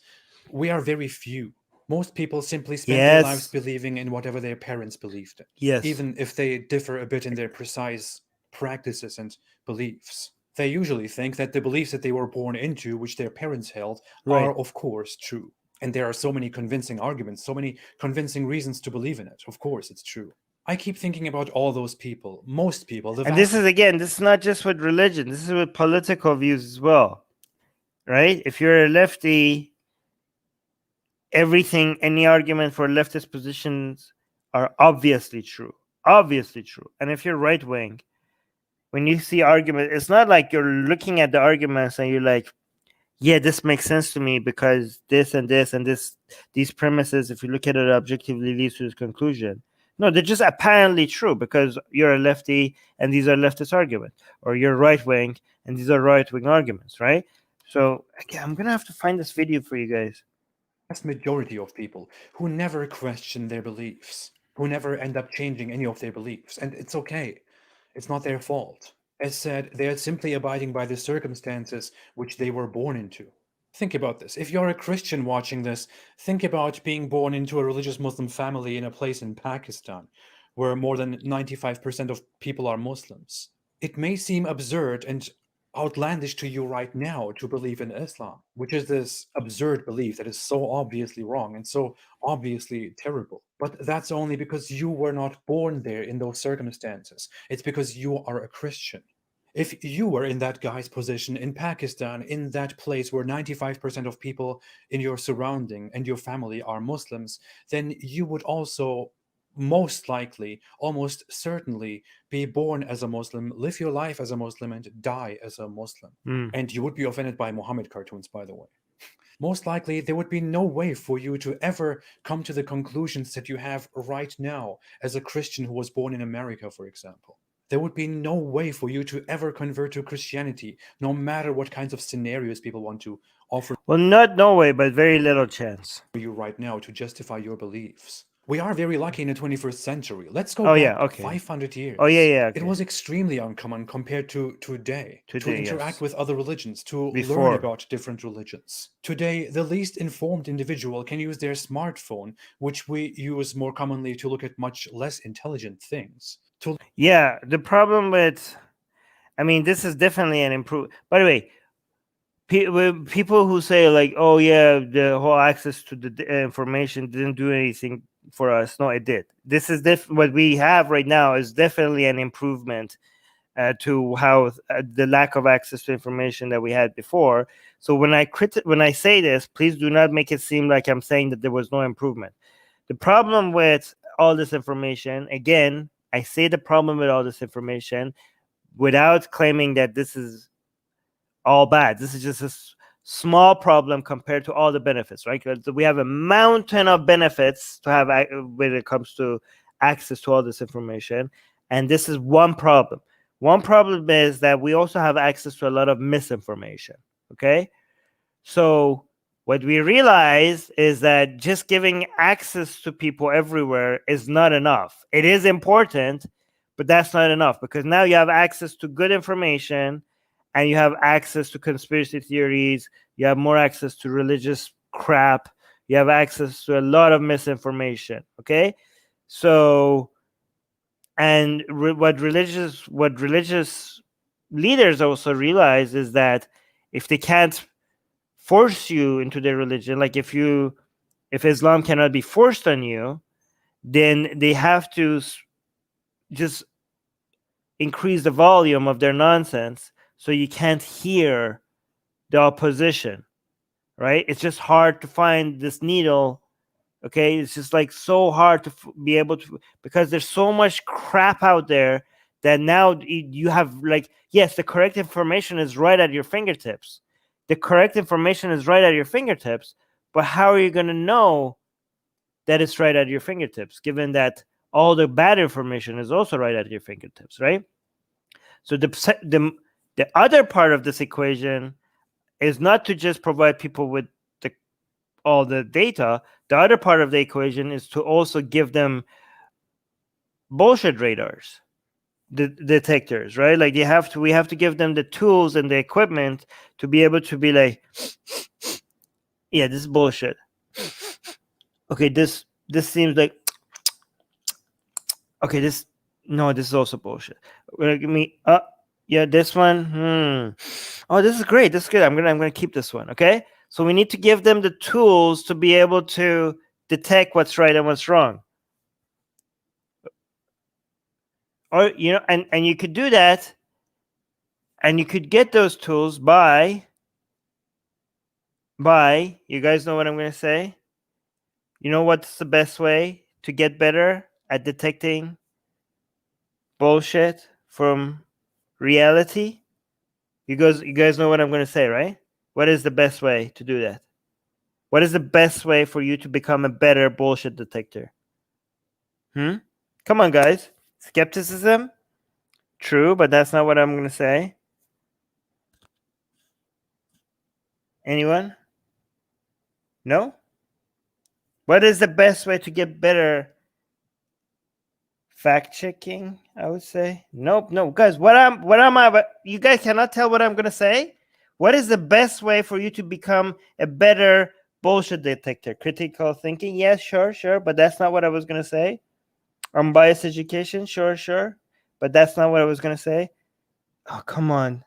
we are very few. Most people simply spend their lives believing in whatever their parents believed in, even if they differ a bit in their precise practices and beliefs. They usually think that the beliefs that they were born into, which their parents held, are of course true. And there are so many convincing arguments, so many convincing reasons to believe in it. Of course, it's true. I keep thinking about all those people, most people. And this is not just with religion. This is with political views as well, right? If you're a lefty, any argument for leftist positions are obviously true. Obviously true. And if you're right wing, when you see argument, it's not like you're looking at the arguments and you're like, yeah, this makes sense to me because this and this and this, these premises, if you look at it objectively, leads to this conclusion. No, they're just apparently true because you're a lefty and these are leftist arguments, or you're right wing and these are right wing arguments, right? So again, I'm gonna have to find this video for you guys. Vast majority of people who never question their beliefs, who never end up changing any of their beliefs, and it's okay. It's not their fault. As said, they are simply abiding by the circumstances which they were born into. Think about this. If you're a Christian watching this, think about being born into a religious Muslim family in a place in Pakistan where more than 95% of people are Muslims. It may seem absurd and outlandish to you right now to believe in Islam, which is this absurd belief that is so obviously wrong and so obviously terrible. But that's only because you were not born there in those circumstances. It's because you are a Christian. If you were in that guy's position in Pakistan, in that place where 95% of people in your surrounding and your family are Muslims, then you would also most likely, almost certainly, be born as a Muslim, live your life as a Muslim, and die as a Muslim. And you would be offended by Muhammad cartoons, by the way. most likely there would be no way for you to ever come to the conclusions that you have right now as a Christian who was born in America, for example. There would be no way for you to ever convert to Christianity, no matter what kinds of scenarios people want to offer Well, not no way, but very little chance. you right now to justify your beliefs. We are very lucky in the 21st century. Let's go Oh, back yeah, okay. 500 years. Oh, yeah, okay. It was extremely uncommon compared to today to Today, interact yes. with other religions, to Before. learn about different religions. Today, the least informed individual can use their smartphone, which we use more commonly to look at much less intelligent things. Yeah, the problem with, I mean, this is definitely an improvement. By the way, people who say like, oh yeah, the whole access to the information didn't do anything for us. No, it did. This is what we have right now is definitely an improvement to how the lack of access to information that we had before. So when I say this, please do not make it seem like I'm saying that there was no improvement. The problem with all this information, again, I say the problem with all this information without claiming that this is all bad. This is just a small problem compared to all the benefits, right? Because we have a mountain of benefits to have when it comes to access to all this information, and this is one problem. One problem is that we also have access to a lot of misinformation. Okay, so what we realize is that just giving access to people everywhere is not enough. It is important, but that's not enough, because now you have access to good information and you have access to conspiracy theories. You have more access to religious crap. You have access to a lot of misinformation. Okay, so and what religious leaders also realize is that if they can't force you into their religion, like if Islam cannot be forced on you, then they have to just increase the volume of their nonsense so you can't hear the opposition, right? It's just hard to find this needle. Okay, it's just like so hard to be able to, because there's so much crap out there that now you have, like, yes, the correct information is right at your fingertips. The correct information is right at your fingertips, but how are you going to know that it's right at your fingertips, given that all the bad information is also right at your fingertips, right? So the other part of this equation is not to just provide people with all the data. The other part of the equation is to also give them bullshit radars, the detectors, right? Like we have to give them the tools and the equipment to be able to be like, yeah, this is bullshit. Okay, this seems like, okay, this is also bullshit. Give me yeah, this one. Oh, this is great. This is good. I'm gonna keep this one. Okay. So we need to give them the tools to be able to detect what's right and what's wrong. Or, and you could do that, and you could get those tools by, you guys know what I'm going to say? You know what's the best way to get better at detecting bullshit from reality? You guys know what I'm going to say, right? What is the best way to do that? What is the best way for you to become a better bullshit detector? Come on, guys. Skepticism? True, but that's not what I'm going to say. Anyone? No? What is the best way to get better? Fact checking, I would say. Nope, no, guys. What am I? You guys cannot tell what I'm going to say. What is the best way for you to become a better bullshit detector? Critical thinking? Yes, sure, but that's not what I was going to say. Unbiased education? Sure, but that's not what I was going to say. Oh, come on.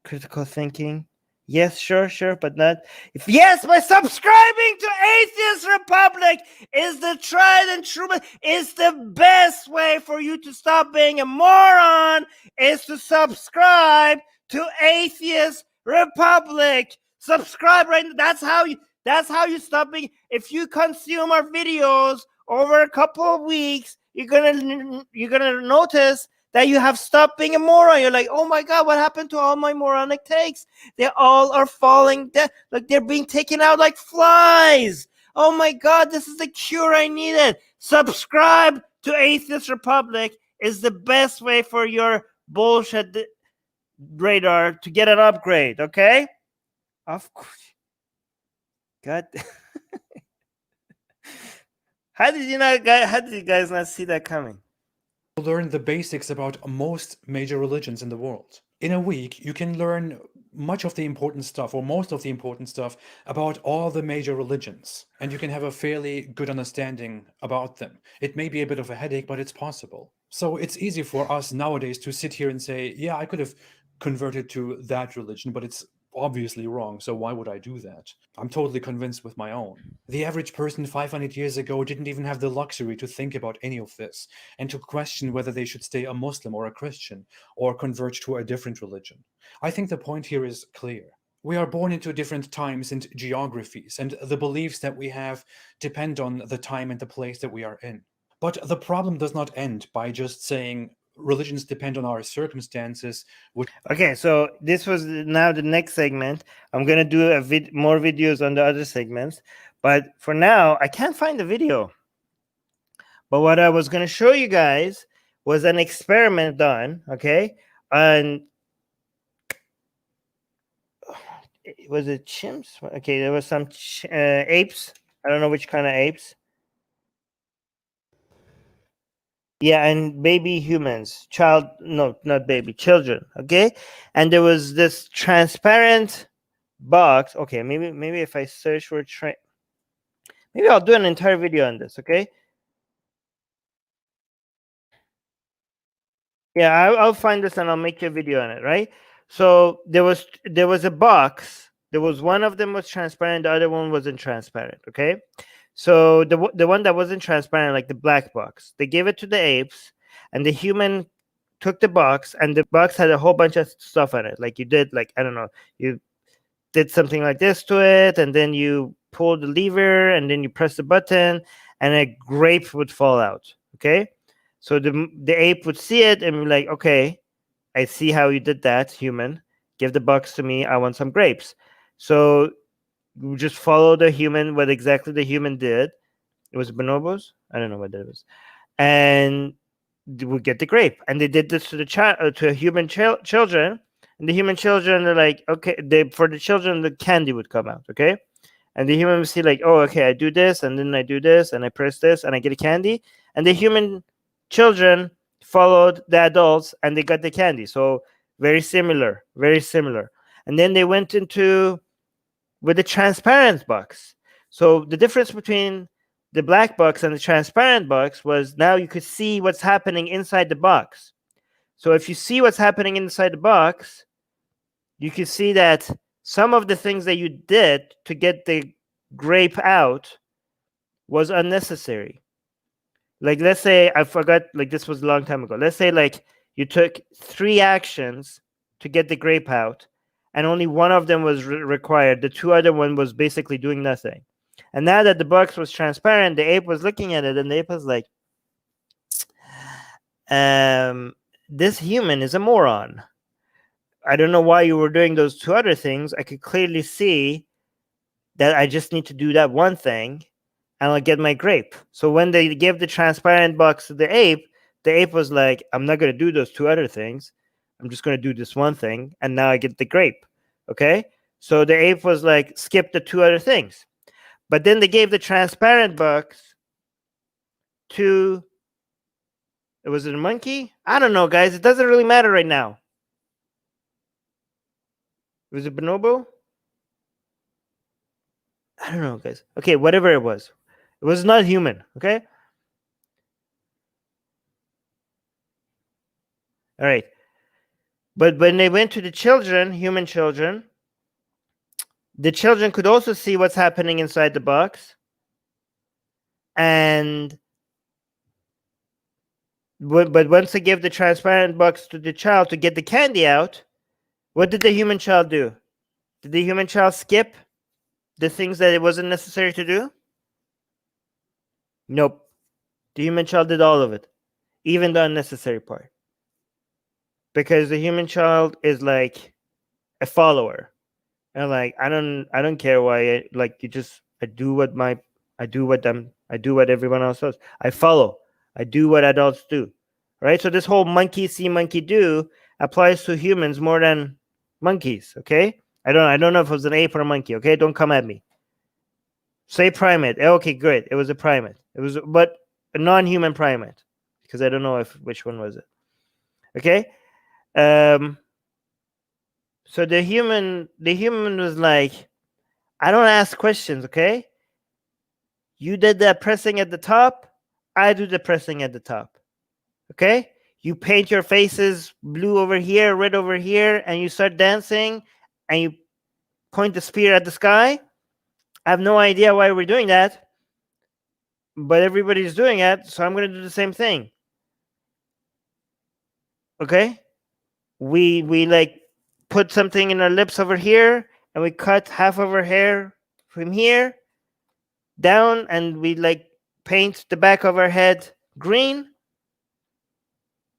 Critical thinking? Yes, sure, but not. Yes, by subscribing to Atheist Republic is the tried and true, is the best way for you to stop being a moron, is to subscribe to Atheist Republic. Subscribe right now. That's how you stop being. If you consume our videos over a couple of weeks, you're gonna notice that you have stopped being a moron. You're like, oh my God, what happened to all my moronic takes? They all are falling dead. Like they're being taken out like flies. Oh my God, this is the cure I needed. Subscribe to Atheist Republic is the best way for your bullshit radar to get an upgrade, okay? Of course. God. How did you guys not see that coming? Learn the basics about most major religions in the world. In a week, you can learn much of the important stuff, or most of the important stuff, about all the major religions, and you can have a fairly good understanding about them. It may be a bit of a headache, but it's possible. So it's easy for us nowadays to sit here and say, yeah, I could have converted to that religion, but it's obviously wrong, so why would I do that? I'm totally convinced with my own. The average person 500 years ago didn't even have the luxury to think about any of this and to question whether they should stay a Muslim or a Christian or convert to a different religion. I think the point here is clear. We are born into different times and geographies, and the beliefs that we have depend on the time and the place that we are in. But the problem does not end by just saying religions depend on our circumstances. Okay, so this was now the next segment. I'm gonna do more videos on the other segments, but for now I can't find the video. But what I was gonna show you guys was an experiment done, okay, and was it chimps? Okay, there was some apes. I don't know which kind of apes. Yeah, and baby humans, not baby, children. Okay, and there was this transparent box. Okay, maybe if I search for maybe I'll do an entire video on this. Okay. Yeah, I'll find this and I'll make a video on it. Right. So there was a box. There was one of them was transparent. The other one wasn't transparent. Okay. So the one that wasn't transparent, like the black box, they gave it to the apes, and the human took the box, and the box had a whole bunch of stuff on it. Like you did, like I don't know, you did something like this to it, and then you pull the lever, and then you press the button, and a grape would fall out. Okay, so the ape would see it and be like, okay, I see how you did that, human. Give the box to me. I want some grapes. So we just follow the human, what exactly the human did. It was bonobos. I don't know what that was, and we get the grape. And they did this to the child, to human children. And the human children are like, okay, for the children, the candy would come out, okay. And the human would see like, oh, okay, I do this, and then I do this, and I press this, and I get a candy. And the human children followed the adults, and they got the candy. So very similar, very similar. And then they went into with the transparent box. So the difference between the black box and the transparent box was now you could see what's happening inside the box. So if you see what's happening inside the box, you can see that some of the things that you did to get the grape out was unnecessary. Like, let's say I forgot, like this was a long time ago. Let's say like you took 3 actions to get the grape out, and only one of them was required. The 2 other one was basically doing nothing. And now that the box was transparent, the ape was looking at it, and the ape was like, this human is a moron. I don't know why you were doing those 2 other things. I could clearly see that I just need to do that one thing, and I'll get my grape. So when they gave the transparent box to the ape was like, I'm not going to do those 2 other things. I'm just going to do this one thing, and now I get the grape. Okay? So the ape was like, skip the 2 other things. But then they gave the transparent box to, was it a monkey? I don't know, guys. It doesn't really matter right now. Was it bonobo? I don't know, guys. Okay, whatever it was not human. Okay? All right. But when they went to the children, human children, the children could also see what's happening inside the box. And but once they gave the transparent box to the child to get the candy out, what did the human child do? Did the human child skip the things that it wasn't necessary to do? Nope. The human child did all of it, even the unnecessary part. because the human child is like a follower, and like I don't care why I do what everyone else does. I follow. I do what adults do, right? So this whole monkey see, monkey do applies to humans more than monkeys. Okay, I don't know if it was an ape or a monkey. Okay, don't come at me. Say primate. Okay, great. It was a primate. It was, but a non-human primate, because I don't know which one was it. Okay. So the human was like, I don't ask questions. Okay. You did that pressing at the top. I do the pressing at the top. Okay. You paint your faces blue over here, red over here, and you start dancing, and you point the spear at the sky. I have no idea why we're doing that, but everybody's doing it, so I'm going to do the same thing. Okay? We like put something in our lips over here, and we cut half of our hair from here down, and we like paint the back of our head green.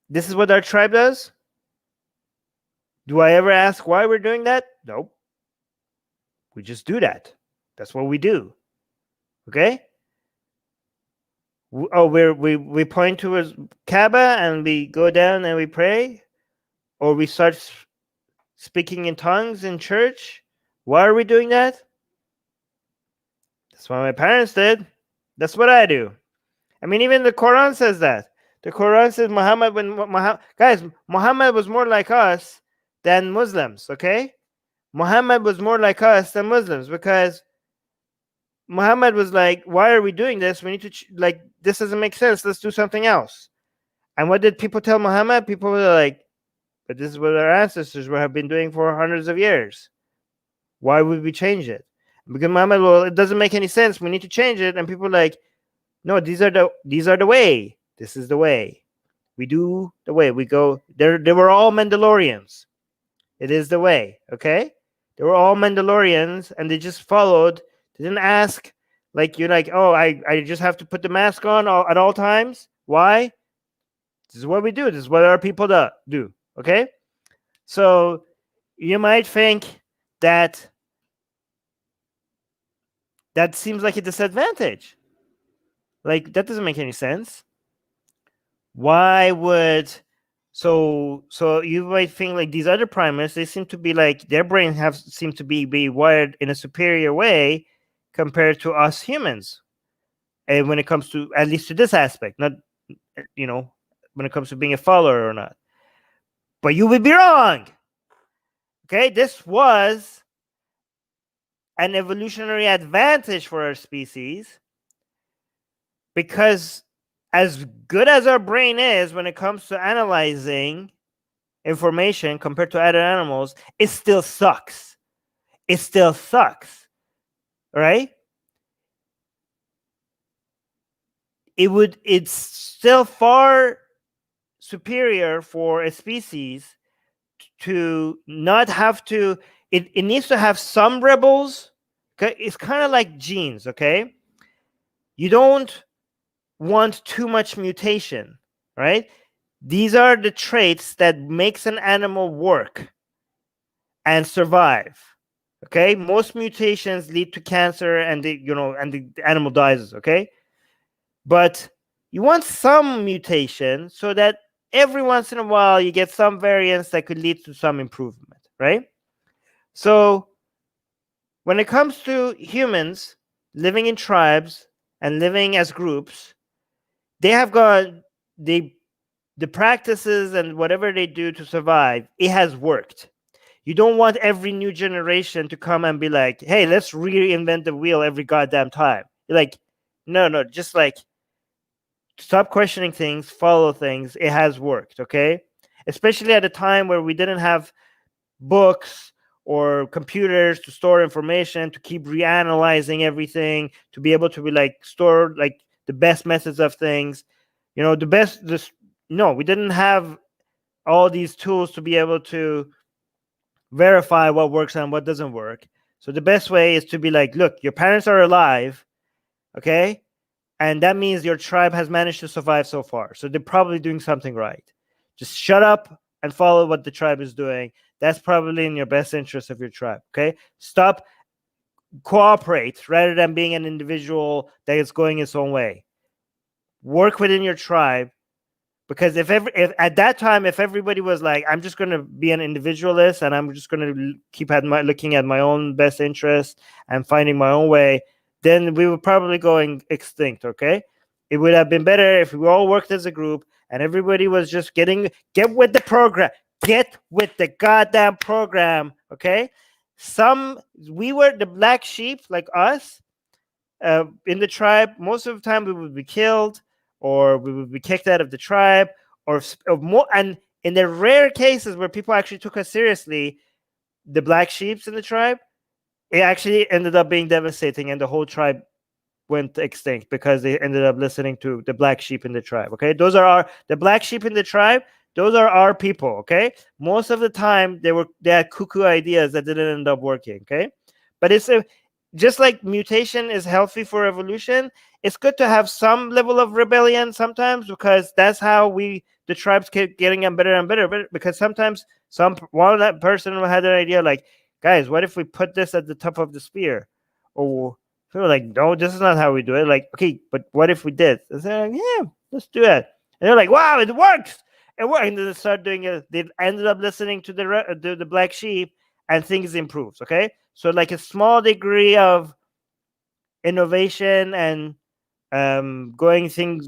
This is what our tribe does. Do I ever ask why we're doing that? Nope. We just do that. That's what we do. Okay? We point towards Kaaba and we go down and we pray, or we start speaking in tongues in church. Why are we doing that? That's what my parents did. That's what I do. I mean, even the Quran says that. The Quran says Muhammad was more like us than Muslims. Okay, Muhammad was more like us than Muslims, because Muhammad was like, why are we doing this? We need to, this doesn't make sense. Let's do something else. And what did people tell Muhammad? People were like, but this is what our ancestors have been doing for hundreds of years. Why would we change it? Because Muhammad, well, it doesn't make any sense. We need to change it. And people are like, no, these are the way. This is the way. We do the way. We go. They were all Mandalorians. It is the way. Okay? They were all Mandalorians, and they just followed. They didn't ask, like, you're like, oh, I just have to put the mask on at all times. Why? This is what we do. This is what our people do. Okay? So you might think that seems like a disadvantage. Like, that doesn't make any sense. Why would... So you might think like these other primates, they seem to be like, their brains seem to be wired in a superior way compared to us humans. And when it comes to, at least to this aspect, not, when it comes to being a follower or not. But you would be wrong. Okay, this was an evolutionary advantage for our species, because as good as our brain is when it comes to analyzing information compared to other animals, it still sucks. It still sucks. Right? It's still far superior for a species to not have to, it needs to have some rebels. Okay? It's kind of like genes, okay? You don't want too much mutation, right? These are the traits that makes an animal work and survive. Okay, most mutations lead to cancer, and the animal dies. Okay, but you want some mutation so that every once in a while you get some variance that could lead to some improvement, right? So when it comes to humans living in tribes and living as groups, they have got the practices and whatever they do to survive, it has worked. You don't want every new generation to come and be like, hey, let's reinvent the wheel every goddamn time. You're like, no, just like stop questioning things, follow things. It has worked, okay? Especially at a time where we didn't have books or computers to store information, to keep reanalyzing everything, to be able to be like store like the best methods of things. We didn't have all these tools to be able to verify what works and what doesn't work. So the best way is to be like, look, your parents are alive, okay? And that means your tribe has managed to survive so far. So they're probably doing something right. Just shut up and follow what the tribe is doing. That's probably in your best interest of your tribe. Okay, stop, cooperate rather than being an individual that is going its own way. Work within your tribe, because if at that time, if everybody was like, I'm just going to be an individualist and I'm just going to keep looking at my own best interest and finding my own way, then we would probably go extinct. Okay, it would have been better if we all worked as a group and everybody was just get with the program, get with the goddamn program. Okay, we were the black sheep, like us, in the tribe. Most of the time we would be killed, or we would be kicked out of the tribe, or more. And in the rare cases where people actually took us seriously, the black sheeps in the tribe, it actually ended up being devastating, and the whole tribe went extinct because they ended up listening to the black sheep in the tribe. Okay, the black sheep in the tribe. Those are our people. Okay, most of the time they had cuckoo ideas that didn't end up working. Okay, but just like mutation is healthy for evolution, it's good to have some level of rebellion sometimes, because that's how the tribes keep getting better and better. Because sometimes that person had an idea like, guys, what if we put this at the top of the spear? Or people were like, no, this is not how we do it. Like, okay, but what if we did? And they're like, yeah, let's do it. And they're like, wow, it works. It worked. And then they started doing it. They ended up listening to the black sheep, and things improves. Okay, so like a small degree of innovation and doing things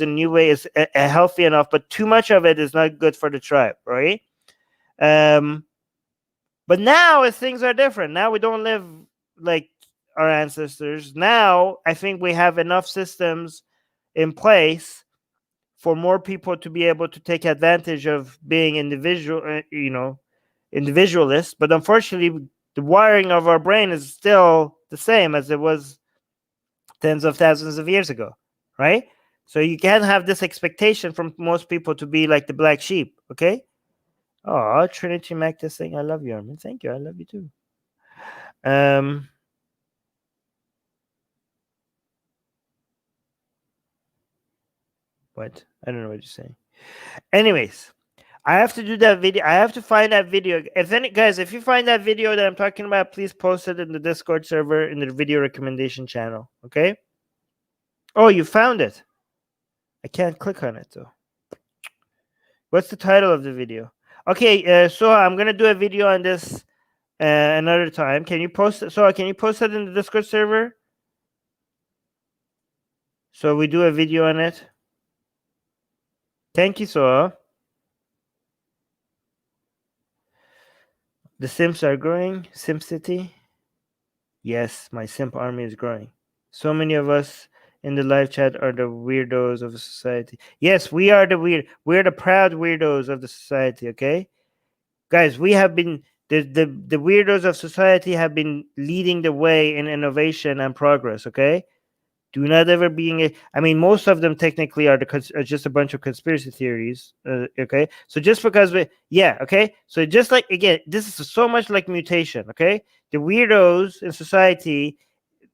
in a new way is healthy enough, but too much of it is not good for the tribe, right? But now, as things are different, now we don't live like our ancestors. Now I think we have enough systems in place for more people to be able to take advantage of being individualists. But unfortunately, the wiring of our brain is still the same as it was tens of thousands of years ago, right? So you can't have this expectation from most people to be like the black sheep. Okay. Oh, Trinity Mac is saying, I love you, Armin. Thank you. I love you too. What? I don't know what you're saying. Anyways, I have to do that video. I have to find that video. If you find that video that I'm talking about, please post it in the Discord server in the video recommendation channel. Okay? Oh, you found it. I can't click on it though. What's the title of the video? Okay, so I'm gonna do a video on this another time. Can you post it? So can you post it in the Discord server? So we do a video on it. Thank you, Soa. The Sims are growing. SimCity. Yes, my simp army is growing. So many of us in the live chat are the weirdos of the society. Yes, we are we're the proud weirdos of the society, okay? Guys, we have been the weirdos of society have been leading the way in innovation and progress, okay? Do not ever most of them technically are just a bunch of conspiracy theories, okay? So just because okay? So just like, again, this is so much like mutation, okay? The weirdos in society,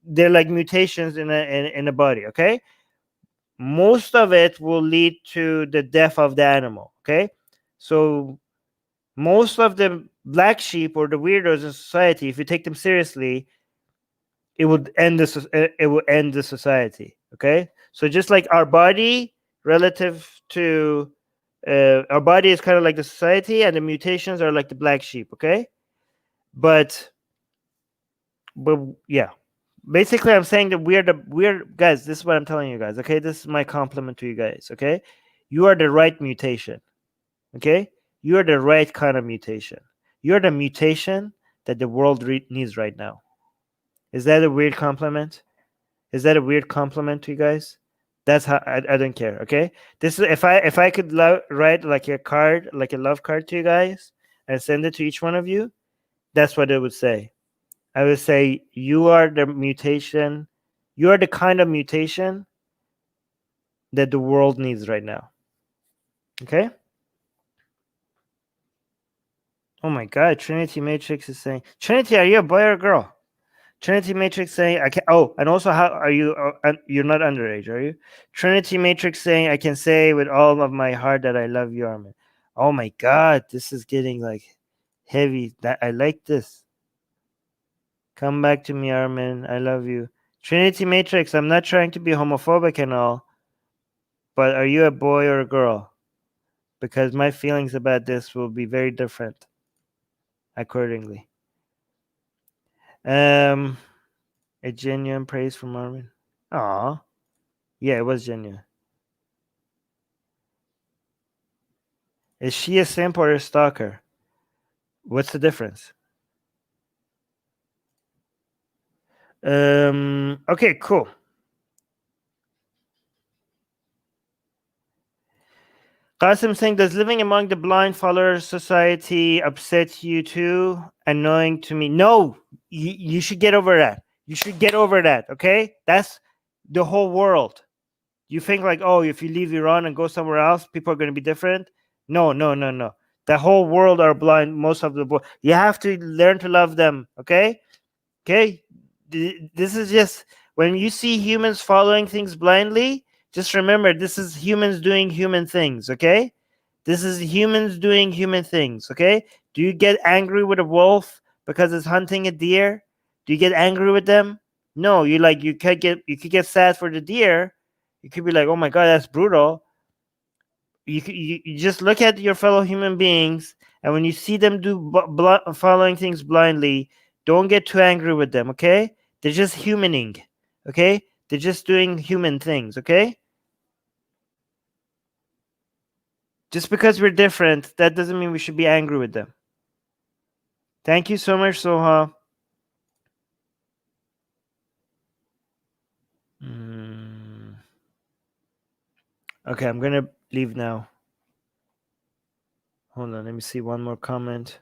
they're like mutations in a body, okay? Most of it will lead to the death of the animal, okay? So most of the black sheep or the weirdos in society, if you take them seriously, it would end the society. Okay, so just like our body relative to our body is kind of like the society, and the mutations are like the black sheep. Okay, but yeah, basically I'm saying that we're guys, this is what I'm telling you guys. Okay, this is my compliment to you guys. Okay, you are the right mutation. Okay, you are the right kind of mutation. You're the mutation that the world needs right now. Is that a weird compliment? Is that a weird compliment to you guys? That's how I don't care. Okay, this is if I could write like a card, like a love card to you guys, and send it to each one of you. That's what it would say. I would say you are the mutation. You are the kind of mutation that the world needs right now. Okay. Oh my God, Trinity Matrix is saying, Trinity, are you a boy or a girl? Trinity Matrix saying I can. Oh, and also, how are you? You're not underage, are you? Trinity Matrix saying I can say with all of my heart that I love you, Armin. Oh my God, this is getting like heavy. That I like this. Come back to me, Armin. I love you. Trinity Matrix. I'm not trying to be homophobic and all, but are you a boy or a girl? Because my feelings about this will be very different accordingly. A genuine praise from Armin. Aw. Yeah, it was genuine. Is she a simp or a stalker? What's the difference? Okay, cool. Qasim saying, does living among the blind follower society upset you too? Annoying to me. No, you should get over that. You should get over that, okay? That's the whole world. You think like, oh, if you leave Iran and go somewhere else, people are going to be different? No, no, no, no. The whole world are blind. Most of the world. You have to learn to love them, okay? Okay? This is just when you see humans following things blindly, just remember this is humans doing human things, okay? This is humans doing human things, okay? Do you get angry with a wolf because it's hunting a deer? Do you get angry with them? No, you could get sad for the deer. You could be like, "Oh my god, that's brutal." You just look at your fellow human beings, and when you see them do following things blindly, don't get too angry with them, okay? They're just humaning, okay? They're just doing human things, okay? Just because we're different, that doesn't mean we should be angry with them. Thank you so much, Soha. Okay, I'm gonna leave now. Hold on, let me see one more comment.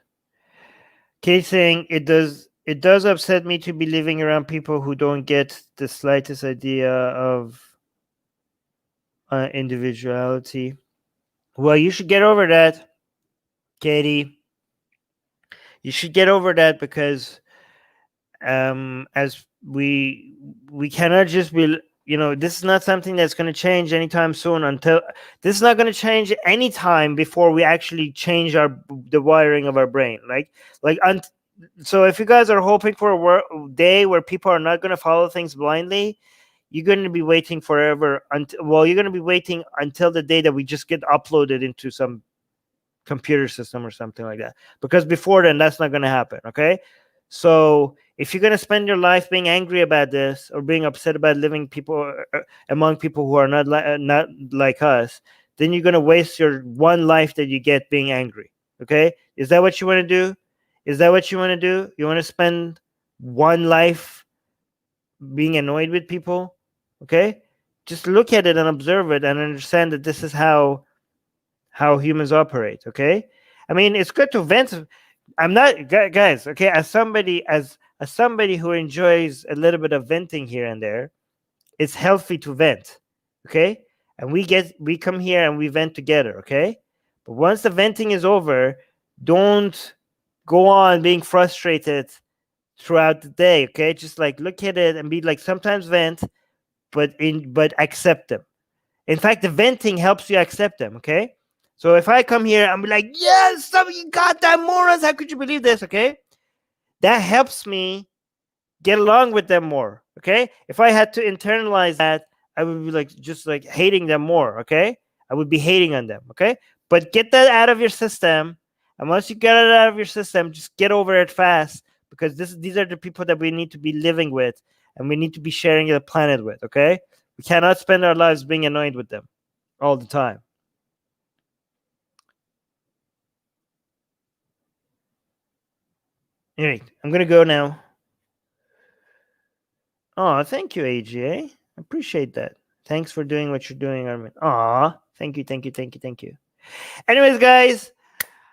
Kate saying it does upset me to be living around people who don't get the slightest idea of individuality. Well, you should get over that, Katie. You should get over that because as we cannot just be, this is not something that's going to change anytime soon. Until this is not going to change anytime before we actually change the wiring of our brain, so if you guys are hoping for a day where people are not going to follow things blindly, you're going to be waiting forever you're going to be waiting until the day that we just get uploaded into some computer system or something like that, because before then that's not going to happen, okay? So if you're going to spend your life being angry about this or being upset about living among people who are not like us, then you're going to waste your one life that you get being angry, okay? Is that what you want to do? Is that what you want to do? You want to spend one life being annoyed with people? Okay? Just look at it and observe it and understand that this is how humans operate, okay? I mean, it's good to vent. I'm not, guys, okay, as somebody who enjoys a little bit of venting here and there, it's healthy to vent, okay? And we come here and we vent together, okay? But once the venting is over, don't go on being frustrated throughout the day, okay? Just like look at it and be like, sometimes vent, but accept them. In fact, the venting helps you accept them, okay? So if I come here, I'm like, yes, some of you goddamn morons, how could you believe this, okay? That helps me get along with them more, okay? If I had to internalize that, I would be like, just like hating them more, okay? I would be hating on them, okay? But get that out of your system. And once you get it out of your system, just get over it fast, because these are the people that we need to be living with and we need to be sharing the planet with, okay? We cannot spend our lives being annoyed with them all the time. Anyway, I'm going to go now. Oh, thank you, AGA. I appreciate that. Thanks for doing what you're doing, Armin. Aw, thank you. Anyways, guys,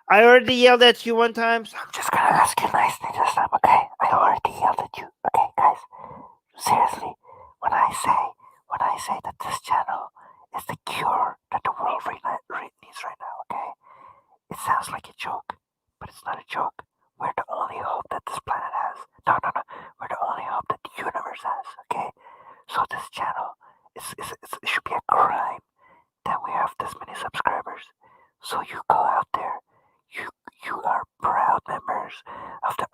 I already yelled at you one time, so I'm just gonna ask you nicely this time, okay? I already yelled at you. Okay, guys, seriously, when I say that this channel is the cure that the world needs right now, okay? It sounds like a joke, but it's not a joke. We're the only hope that this planet has. No. We're the only hope subscribers has. Okay, so this channel it should be a crime that we have this many subscribers. So you go out there, you are proud members of the